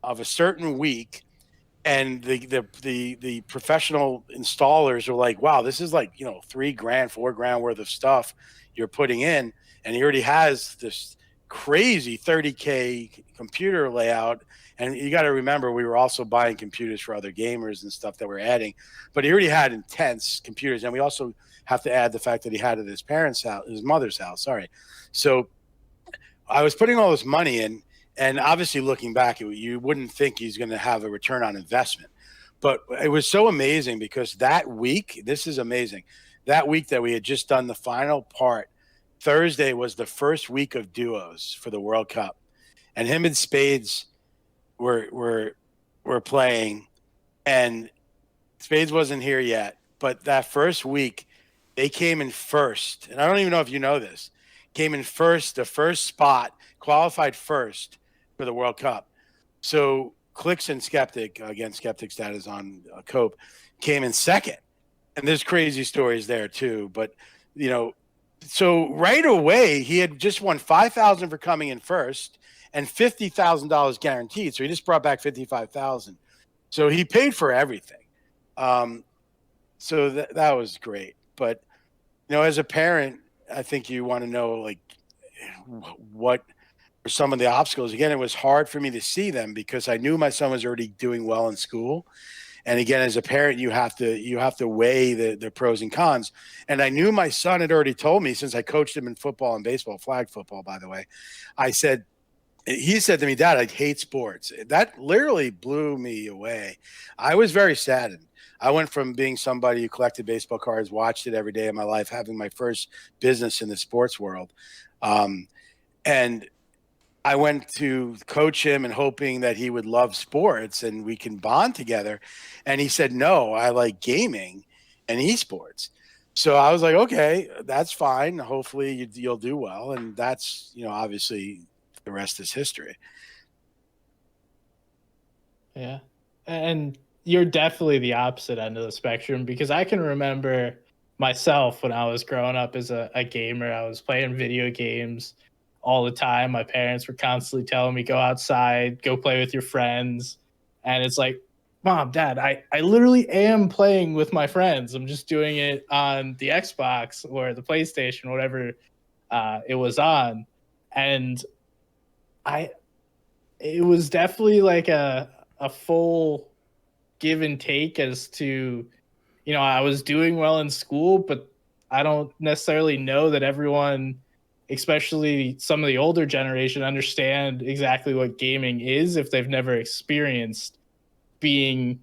of a certain week, and the professional installers were like, wow, this is like, $3,000 $4,000 worth of stuff you're putting in, and he already has this crazy 30K computer layout. And you got to remember, we were also buying computers for other gamers and stuff that we're adding, but he already had intense computers. And we also have to add the fact that he had at his parents' house, his mother's house, sorry. So I was putting all this money in, and obviously looking back, you wouldn't think he's going to have a return on investment. But it was so amazing because that week, this is amazing, that week that we had just done the final part, Thursday was the first week of duos for the World Cup. And him and Spades were playing, and Spades wasn't here yet. But that first week, they came in first. And I don't even know if you know this. Came in first, the first spot, qualified first for the World Cup. So Clicks and Skeptic, again, CrimzDad is on Cope, came in second. And there's crazy stories there too. But, so right away, he had just won $5,000 for coming in first and $50,000 guaranteed. So he just brought back $55,000. So he paid for everything. So that was great. But, as a parent, I think you want to know, like, what are some of the obstacles. Again, it was hard for me to see them because I knew my son was already doing well in school. And again, as a parent, you have to weigh the pros and cons. And I knew my son had already told me, since I coached him in football and baseball, flag football, by the way. He said to me, Dad, I hate sports. That literally blew me away. I was very saddened. I went from being somebody who collected baseball cards, watched it every day of my life, having my first business in the sports world. And I went to coach him and hoping that he would love sports and we can bond together. And he said, no, I like gaming and esports. So I was like, okay, that's fine. Hopefully you'll do well. And that's, obviously the rest is history. Yeah. And you're definitely the opposite end of the spectrum, because I can remember myself when I was growing up as a gamer. I was playing video games all the time. My parents were constantly telling me, go outside, go play with your friends. And it's like, Mom, Dad, I literally am playing with my friends. I'm just doing it on the Xbox or the PlayStation, whatever it was on. And it was definitely like a full give and take as to, I was doing well in school, but I don't necessarily know that everyone, especially some of the older generation, understand exactly what gaming is if they've never experienced being,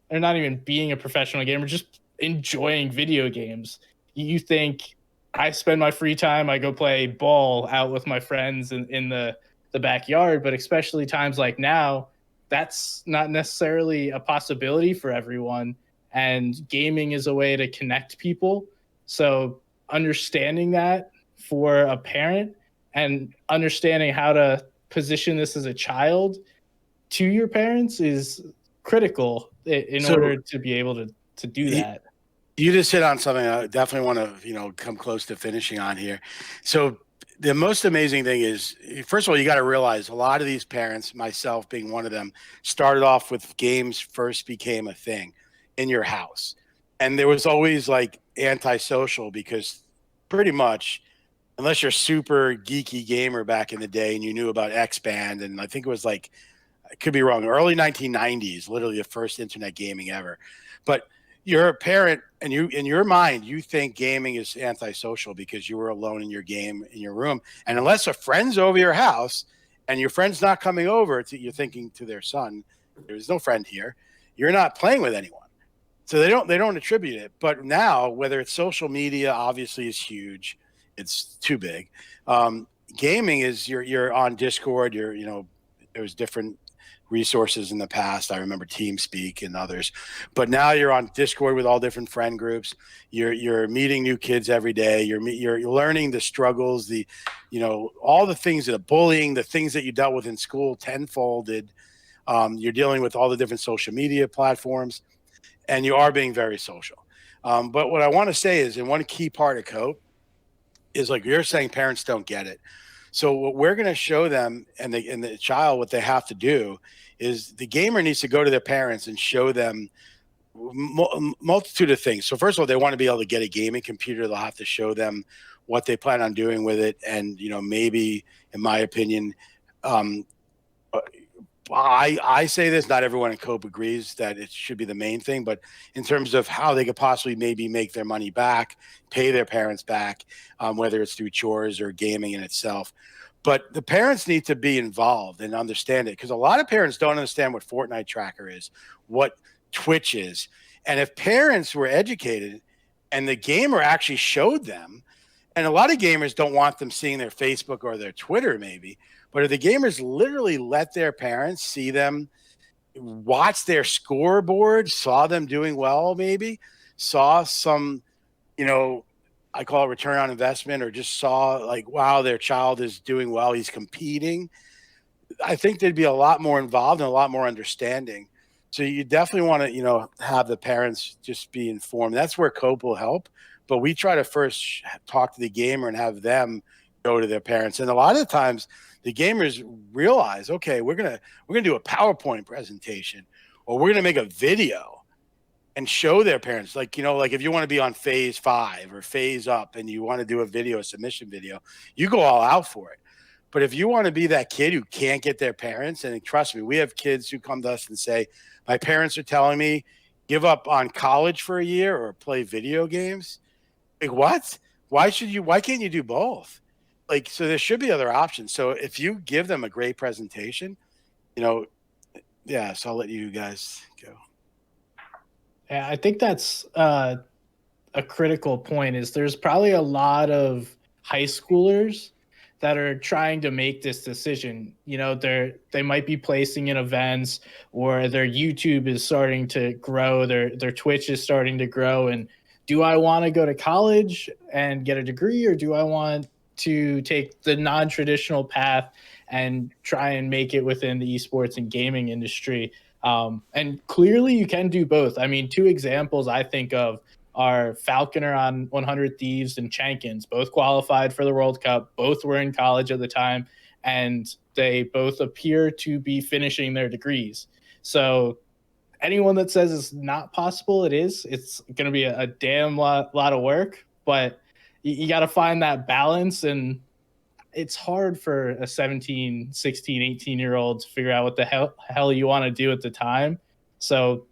or not even being a professional gamer, just enjoying video games. You think I spend my free time, I go play ball out with my friends in the backyard, but especially times like now, that's not necessarily a possibility for everyone. And gaming is a way to connect people. So understanding that for a parent and understanding how to position this as a child to your parents is critical in order to be able to do that. You just hit on something I definitely want to, come close to finishing on here. So the most amazing thing is, first of all, you got to realize a lot of these parents, myself being one of them, started off with games first became a thing in your house. And there was always like antisocial, because pretty much, unless you're super geeky gamer back in the day and you knew about X-Band, and I think it was like, I could be wrong, early 1990s, literally the first internet gaming ever. But you're a parent, and you, in your mind, you think gaming is antisocial because you were alone in your game in your room. And unless a friend's over your house and your friend's not coming over, you're thinking to their son, there's no friend here. You're not playing with anyone. So they don't attribute it. But now, whether it's social media, obviously is huge. It's too big. Gaming is you're on Discord. There's different resources in the past. I remember TeamSpeak and others, but now you're on Discord with all different friend groups. You're meeting new kids every day. You're learning the struggles, all the things, the bullying, the things that you dealt with in school tenfolded. You're dealing with all the different social media platforms, and you are being very social. But what I want to say is, and one key part of COPE is, like you're saying, parents don't get it. So what we're going to show them, and the child, what they have to do is, the gamer needs to go to their parents and show them multitude of things. So first of all, they want to be able to get a gaming computer. They'll have to show them what they plan on doing with it. And, maybe, in my opinion, I say this, not everyone in COPE agrees that it should be the main thing, but in terms of how they could possibly maybe make their money back, pay their parents back, whether it's through chores or gaming in itself. But the parents need to be involved and understand it, because a lot of parents don't understand what Fortnite Tracker is, what Twitch is. And if parents were educated and the gamer actually showed them, and a lot of gamers don't want them seeing their Facebook or their Twitter maybe, but if the gamers literally let their parents see them, watch their scoreboard, saw them doing well, maybe saw some, I call it return on investment, or just saw, like, wow, their child is doing well, he's competing, I think they'd be a lot more involved and a lot more understanding. So you definitely want to, have the parents just be informed. That's where COPE will help. But we try to first talk to the gamer and have them go to their parents. And a lot of the times the gamers realize, okay, we're gonna do a PowerPoint presentation, or we're gonna make a video and show their parents. Like, like if you want to be on phase 5 or phase up and you want to do a submission video, you go all out for it. But if you want to be that kid who can't get their parents, and trust me, we have kids who come to us and say, my parents are telling me give up on college for a year or play video games. Like, what? Why can't you do both? Like, so there should be other options. So if you give them a great presentation, yeah, so I'll let you guys go. Yeah, I think that's a critical point. Is there's probably a lot of high schoolers that are trying to make this decision. They might be placing in events, or their YouTube is starting to grow, their Twitch is starting to grow. And do I want to go to college and get a degree, or do I want to take the non-traditional path and try and make it within the esports and gaming industry? And clearly you can do both. I mean, 2 examples I think of are Falconer on 100 Thieves and Chankins. Both qualified for the World Cup. Both were in college at the time, and they both appear to be finishing their degrees. So anyone that says it's not possible, it is. It's going to be a damn lot of work, but you got to find that balance. And it's hard for a 17, 16, 18-year-old to figure out what the hell you want to do at the time. So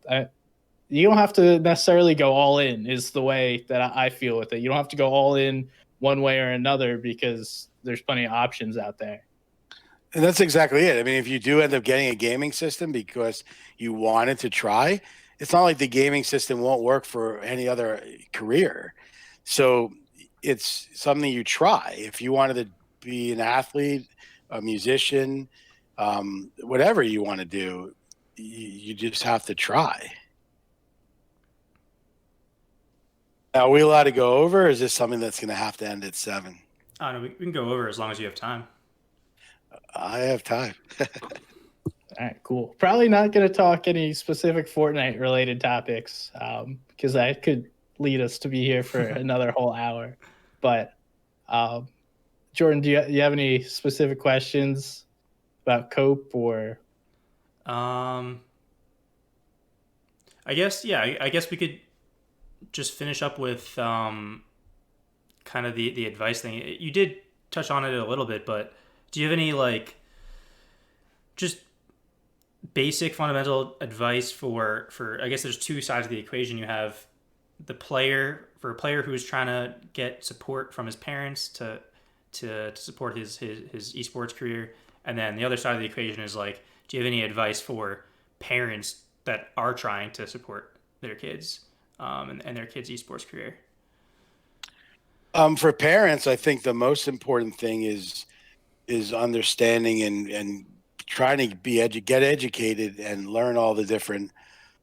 you don't have to necessarily go all in, is the way that I feel with it. You don't have to go all in one way or another, because there's plenty of options out there. And that's exactly it. I mean, if you do end up getting a gaming system because you wanted to try, it's not like the gaming system won't work for any other career. So it's something you try. If you wanted to be an athlete, a musician, whatever you want to do, you just have to try. Now, are we allowed to go over, or is this something that's going to have to end at 7? Oh, no, we can go over as long as you have time. I have time. All right, cool. Probably not going to talk any specific Fortnite related topics, because that could lead us to be here for another whole hour. But Jordan, do you have any specific questions about COPE, or? I guess we could just finish up with kind of the advice thing. You did touch on it a little bit, but do you have any, like, just basic fundamental advice for I guess there's 2 sides of the equation. You have the player, for a player who's trying to get support from his parents to support his esports career, and then the other side of the equation is, like, do you have any advice for parents that are trying to support their kids and their kids' esports career? For parents, I think the most important thing is understanding and trying to get educated and learn all the different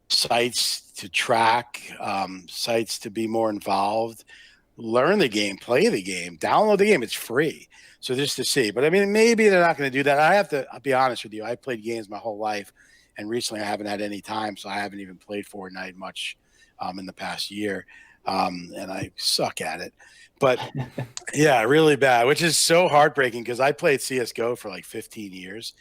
sites to track, sites to be more involved, learn the game, play the game, download the game. It's free. So just to see, but I mean, maybe they're not going to do that. I'll be honest with you. I played games my whole life, and recently I haven't had any time. So I haven't even played Fortnite much in the past year. And I suck at it, but yeah, really bad, which is so heartbreaking because I played CSGO for like 15 years.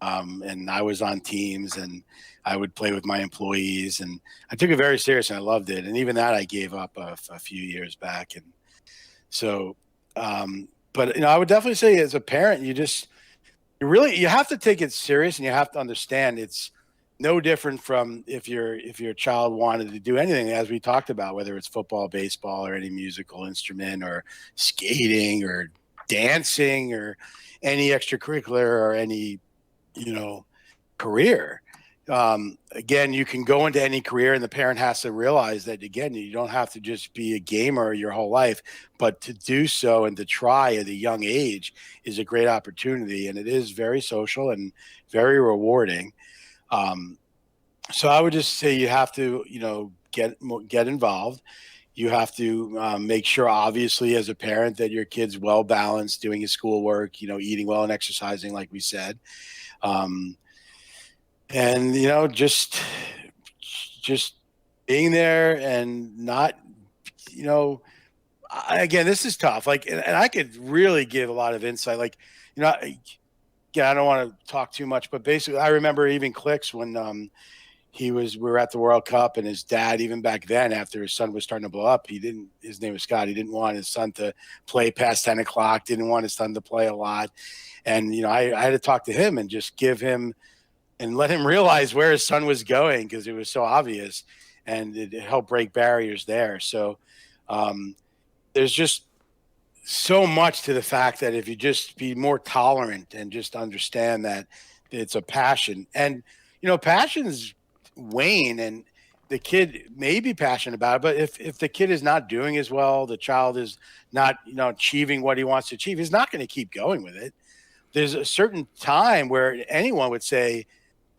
And I was on teams and I would play with my employees, and I took it very serious and I loved it. And even that I gave up a few years back. And so, but I would definitely say as a parent, you have to take it serious, and you have to understand it's no different from if your child wanted to do anything, as we talked about, whether it's football, baseball, or any musical instrument, or skating, or dancing, or any extracurricular, or any career. Again, you can go into any career, and the parent has to realize that, again, you don't have to just be a gamer your whole life, but to do so and to try at a young age is a great opportunity, and it is very social and very rewarding. So I would just say you have to, get involved. You have to make sure, obviously, as a parent, that your kid's well balanced, doing his schoolwork, eating well and exercising, like we said. And just being there and not, again, this is tough. Like, and I could really give a lot of insight. Like, again, I don't want to talk too much, but basically, I remember even Clicks when we were at the World Cup, and his dad, even back then, after his son was starting to blow up, his name was Scott. He didn't want his son to play past 10 o'clock, didn't want his son to play a lot. And, I had to talk to him and just give him and let him realize where his son was going, because it was so obvious, and it helped break barriers there. So there's just so much to the fact that if you just be more tolerant and just understand that it's a passion, and, passions wane, and the kid may be passionate about it, but if the kid is not doing as well, the child is not, achieving what he wants to achieve, he's not going to keep going with it. There's a certain time where anyone would say,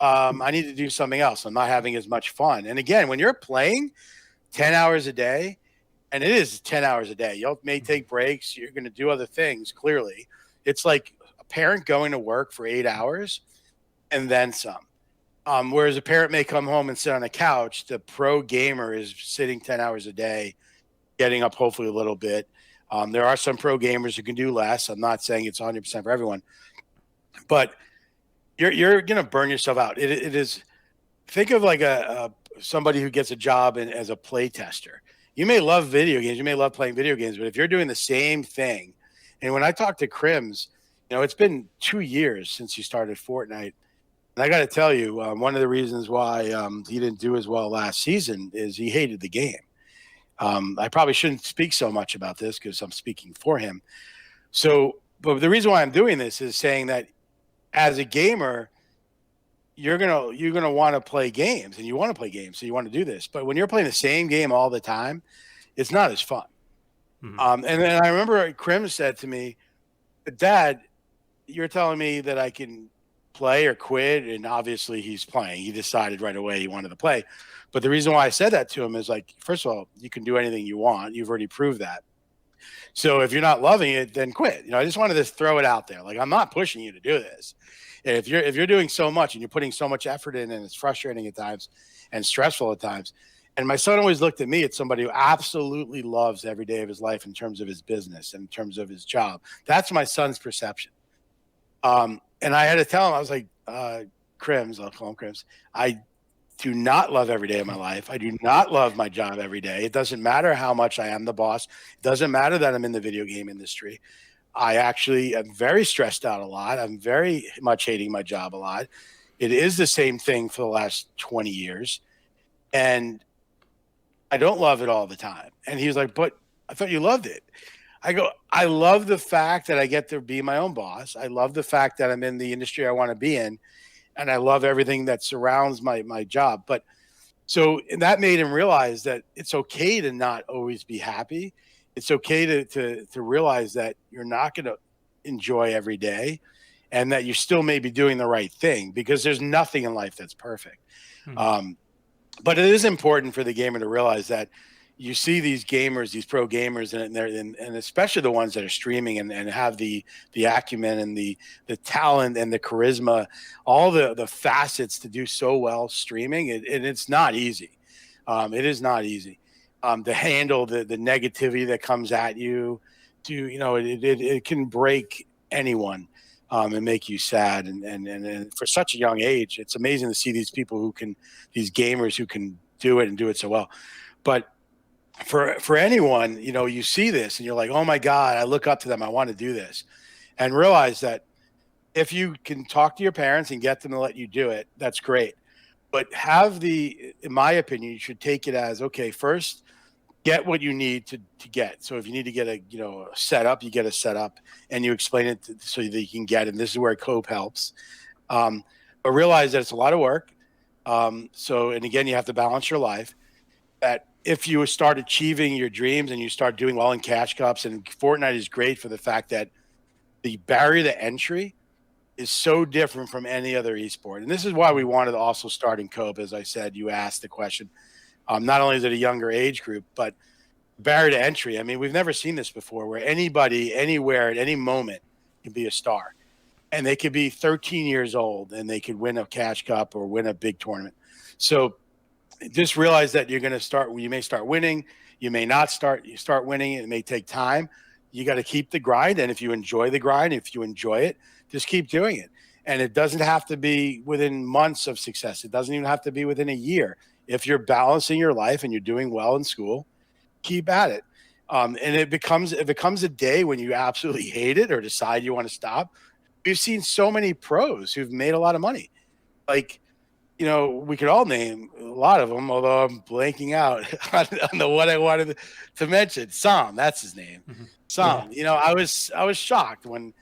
I need to do something else. I'm not having as much fun. And again, when you're playing 10 hours a day, and it is 10 hours a day, you may take breaks, you're going to do other things. Clearly, it's like a parent going to work for 8 hours and then some. Whereas a parent may come home and sit on a couch, the pro gamer is sitting 10 hours a day, getting up hopefully a little bit. There are some pro gamers who can do less. I'm not saying it's 100% for everyone, but you're going to burn yourself out. It is. Think of like somebody who gets a job as a play tester. You may love video games, you may love playing video games, but if you're doing the same thing, and when I talk to Crimz, it's been 2 years since he started Fortnite, and I got to tell you, one of the reasons why he didn't do as well last season is he hated the game. I probably shouldn't speak so much about this because I'm speaking for him. So, but the reason why I'm doing this is saying that as a gamer, you're gonna want to play games, and you want to play games, so you want to do this. But when you're playing the same game all the time, it's not as fun. Mm-hmm. And then I remember Crimz said to me, "Dad, you're telling me that I can play or quit," and obviously he's playing. He decided right away he wanted to play. But the reason why I said that to him is, like, first of all, you can do anything you want. You've already proved that. So if you're not loving it, then quit. I just wanted to throw it out there. Like, I'm not pushing you to do this. If you're doing so much and you're putting so much effort in, and it's frustrating at times and stressful at times. And my son always looked at me as somebody who absolutely loves every day of his life in terms of his business and in terms of his job. That's my son's perception. And I had to tell him, I was like, Crimz, I'll call him Crimz, I do not love every day of my life. I do not love my job every day. It doesn't matter how much I am the boss. It doesn't matter that I'm in the video game industry. I actually am very stressed out a lot. I'm very much hating my job a lot. It is the same thing for the last 20 years. And I don't love it all the time. And he was like, but I thought you loved it. I go, I love the fact that I get to be my own boss. I love the fact that I'm in the industry I want to be in. And I love everything that surrounds my job. But so, and that made him realize that it's okay to not always be happy. It's okay to realize that you're not going to enjoy every day. and that you still may be doing the right thing, because there's nothing in life that's perfect. But it is important for the gamer to realize that you see these gamers, these pro gamers, and especially the ones that are streaming and have the acumen and the talent and the charisma, all the facets to do so well streaming. And it's not easy. It is not easy to handle the negativity that comes at you. It can break anyone. And make you sad, and for such a young age, it's amazing to see these people these gamers who can do it and do it so well. But for anyone, you see this and you're like, oh my God, I look up to them. I want to do this, and realize that if you can talk to your parents and get them to let you do it, that's great. But in my opinion, you should take it as, okay, first, get what you need to get. So if you need to get a setup, you get a setup, and you explain it so that you can get it. And this is where Cope helps. But realize that it's a lot of work. And again, you have to balance your life. That if you start achieving your dreams and you start doing well in cash cups, and Fortnite is great for the fact that the barrier to entry is so different from any other esport. And this is why we wanted to also start in Cope. As I said, you asked the question. Not only is it a younger age group, but barrier to entry. I mean, we've never seen this before, where anybody, anywhere, at any moment can be a star. And they could be 13 years old and they could win a cash cup or win a big tournament. So just realize that you may start winning. You may not start winning. It may take time. You got to keep the grind. And if you enjoy the grind, if you enjoy it, just keep doing it. And it doesn't have to be within months of success. It doesn't even have to be within a year. If you're balancing your life and you're doing well in school, keep at it. And it becomes a day when you absolutely hate it or decide you want to stop. We've seen so many pros who've made a lot of money. Like, we could all name a lot of them, although I'm blanking out on the one I wanted to mention. Sam, that's his name. Mm-hmm. Sam. Yeah. I was shocked when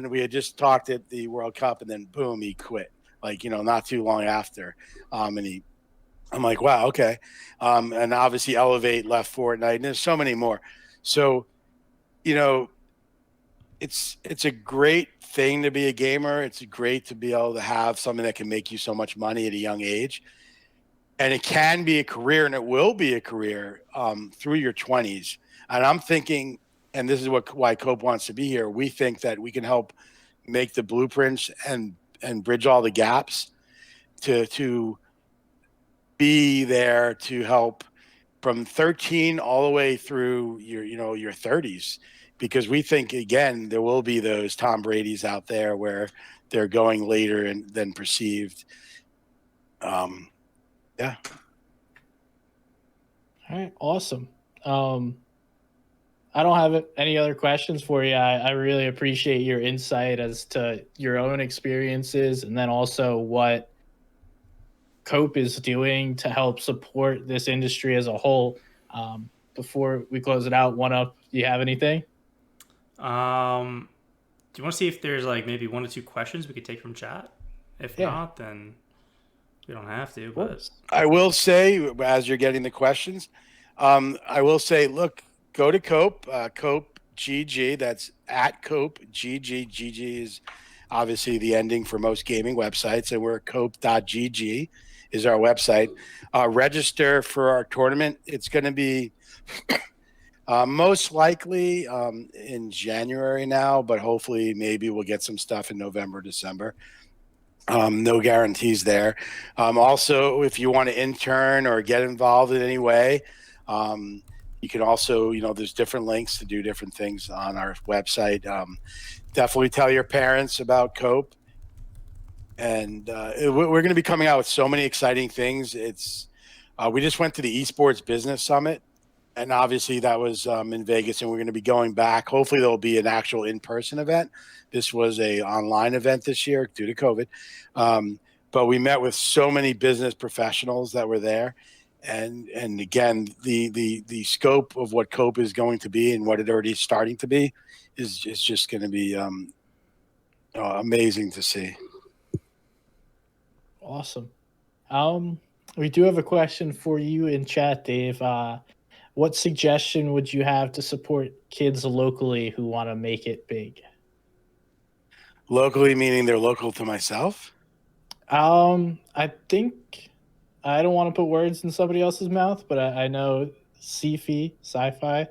we had just talked at the World Cup, and then boom, he quit. Like, not too long after. I'm like, wow, okay. And obviously Elevate left Fortnite, and there's so many more. So, it's a great thing to be a gamer. It's great to be able to have something that can make you so much money at a young age. And it can be a career, and it will be a career through your 20s. And I'm thinking, and this is why Cope wants to be here, we think that we can help make the blueprints and bridge all the gaps to be there to help from 13 all the way through your 30s, because we think, again, there will be those Tom Brady's out there where they're going later than perceived. Yeah. All right. Awesome. I don't have any other questions for you. I really appreciate your insight as to your own experiences, and then also what Cope is doing to help support this industry as a whole. Before we close it out, do you have anything? Do you want to see if there's maybe 1 or 2 questions we could take from chat? If not, then we don't have to. But I will say, as you're getting the questions, I will say, look, go to Cope, Cope GG. That's at Cope GG. GG is obviously the ending for most gaming websites, and we're cope.gg is our website. Register for our tournament. It's going to be most likely in January now, but hopefully maybe we'll get some stuff in November, December. No guarantees there. Also, if you want to intern or get involved in any way, you can also, there's different links to do different things on our website. Definitely tell your parents about Cope. And we're going to be coming out with so many exciting things. We just went to the Esports Business Summit, and obviously that was in Vegas, and we're going to be going back. Hopefully there'll be an actual in-person event. This was a online event this year due to COVID. But we met with so many business professionals that were there. And again, the scope of what Cope is going to be and what it already is starting to be is just going to be amazing to see. Awesome. We do have a question for you in chat, Dave. What suggestion would you have to support kids locally who want to make it big? Locally meaning they're local to myself? I think I don't want to put words in somebody else's mouth, but I know Sci-Fi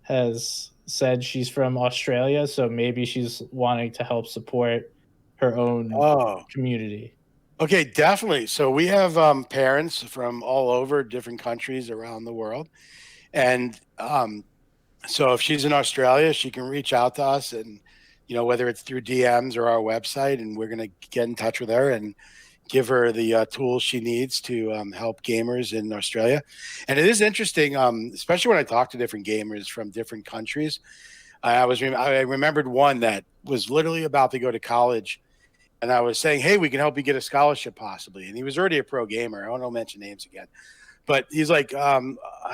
has said she's from Australia, so maybe she's wanting to help support her own Oh, community. okay, definitely. So we have parents from all over different countries around the world. And so if she's in Australia, she can reach out to us and, whether it's through DMs or our website, and we're going to get in touch with her and give her the tools she needs to help gamers in Australia. And it is interesting, especially when I talk to different gamers from different countries. I remembered one that was literally about to go to college, and I was saying, "Hey, we can help you get a scholarship possibly." And he was already a pro gamer. I won't mention names again, but he's like, "I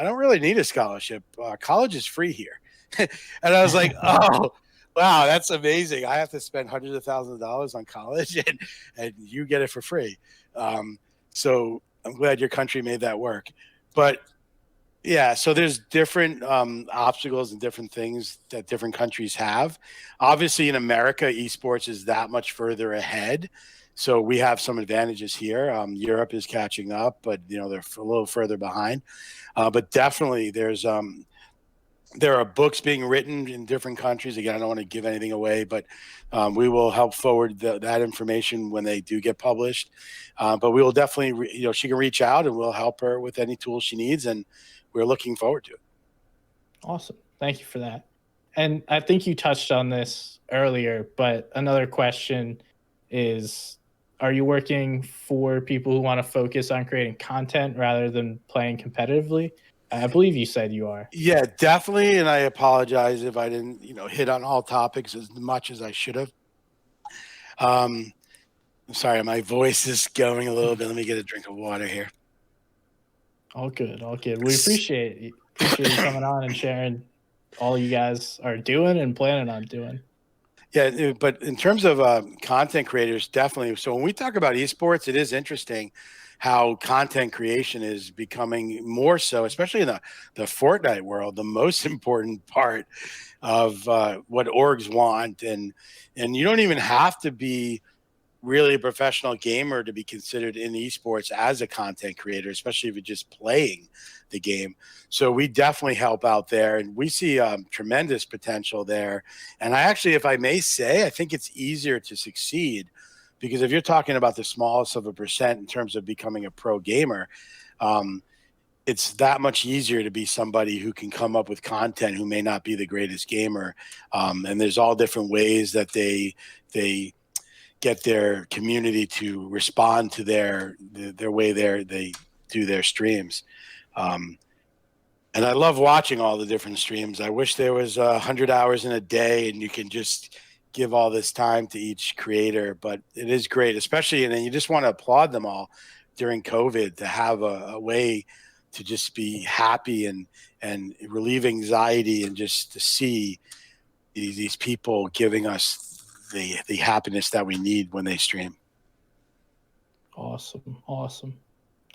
don't really need a scholarship. College is free here." And I was like, "Oh, wow, that's amazing! I have to spend hundreds of thousands of dollars on college, and you get it for free." So I'm glad your country made that work. But yeah, so there's different obstacles and different things that different countries have. Obviously, in America, esports is that much further ahead, so we have some advantages here. Europe is catching up, but they're a little further behind. But definitely, there are books being written in different countries. Again, I don't want to give anything away, but we will help forward that information when they do get published. But we will definitely, she can reach out and we'll help her with any tools she needs, and we're looking forward to it. Awesome. Thank you for that. And I think you touched on this earlier, but another question is, are you working for people who want to focus on creating content rather than playing competitively? I believe you said you are. Yeah, definitely. And I apologize if I didn't, hit on all topics as much as I should have. I'm sorry, my voice is going a little bit. Let me get a drink of water here. All good, all good. We appreciate you coming on and sharing all you guys are doing and planning on doing. Yeah, but in terms of content creators, definitely. So when we talk about esports, it is interesting how content creation is becoming more so, especially in the Fortnite world, the most important part of what orgs want. And you don't even have to be really a professional gamer to be considered in esports as a content creator, especially if you're just playing the game. So we definitely help out there, and we see tremendous potential there. And I actually, if I may say, I think it's easier to succeed because if you're talking about the smallest of a percent in terms of becoming a pro gamer, it's that much easier to be somebody who can come up with content who may not be the greatest gamer. And there's all different ways that they get their community to respond to their way they do their streams. And I love watching all the different streams. I wish there was 100 hours in a day and you can just give all this time to each creator, but it is great, especially, and then you just want to applaud them all during COVID to have a way to just be happy and relieve anxiety and just to see these people giving us the happiness that we need when they stream. Awesome. Awesome.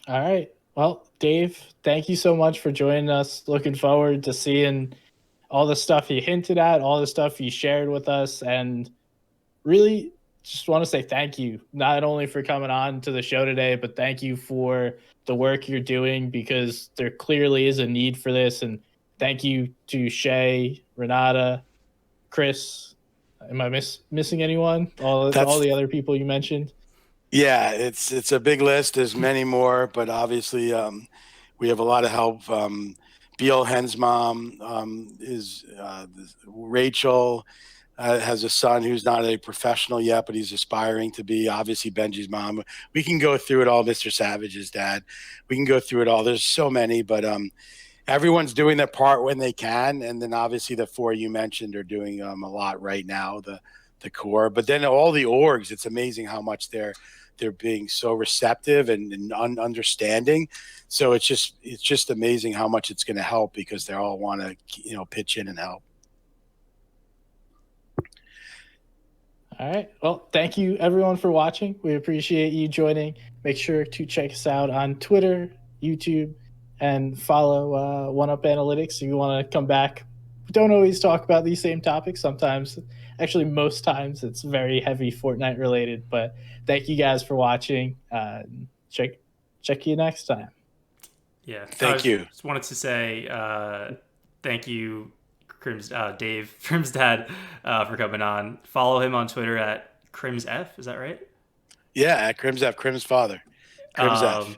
All right. Well, Dave, thank you so much for joining us. Looking forward to seeing all the stuff you hinted at, all the stuff you shared with us, and really just want to say thank you, not only for coming on to the show today, but thank you for the work you're doing because there clearly is a need for this. And thank you to Shay, Renata, Chris. Am I missing anyone? All the other people you mentioned? Yeah, it's a big list. There's many more, but obviously we have a lot of help. Beal Hen's mom is Rachel. Has a son who's not a professional yet, but he's aspiring to be. Obviously, Benji's mom. We can go through it all. Mr. Savage's dad. We can go through it all. There's so many, but everyone's doing their part when they can. And then obviously the four you mentioned are doing a lot right now. The core, but then all the orgs. It's amazing how much they're being so receptive and understanding. So it's just amazing how much it's going to help because they all want to pitch in and help. All right. Well, thank you everyone for watching. We appreciate you joining. Make sure to check us out on Twitter, YouTube, and follow One Up Analytics if you want to come back don't always talk about these same topics. Sometimes, actually, most times, it's very heavy Fortnite related. But thank you guys for watching. Check you next time. Yeah, I Thank you. just wanted to say thank you, Dave CrimzDad, for coming on. Follow him on Twitter at CrimzF. Is that right? Yeah, at CrimzF, Crimz father, CrimzF. Um,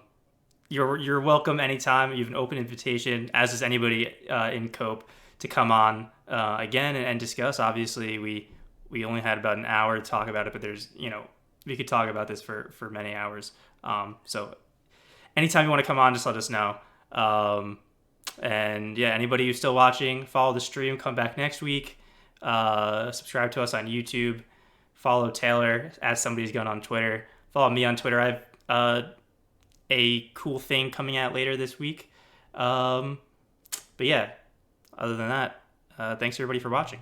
you're welcome anytime. You have an open invitation, as is anybody in Cope, to come on again and discuss. Obviously, we only had about an hour to talk about it, but there's we could talk about this for many hours. So anytime you want to come on, just let us know. And yeah, anybody who's still watching, follow the stream. Come back next week. Subscribe to us on YouTube. Follow Taylor at somebody's gun on Twitter. Follow me on Twitter. I've a cool thing coming out later this week. But yeah, other than that, thanks everybody for watching.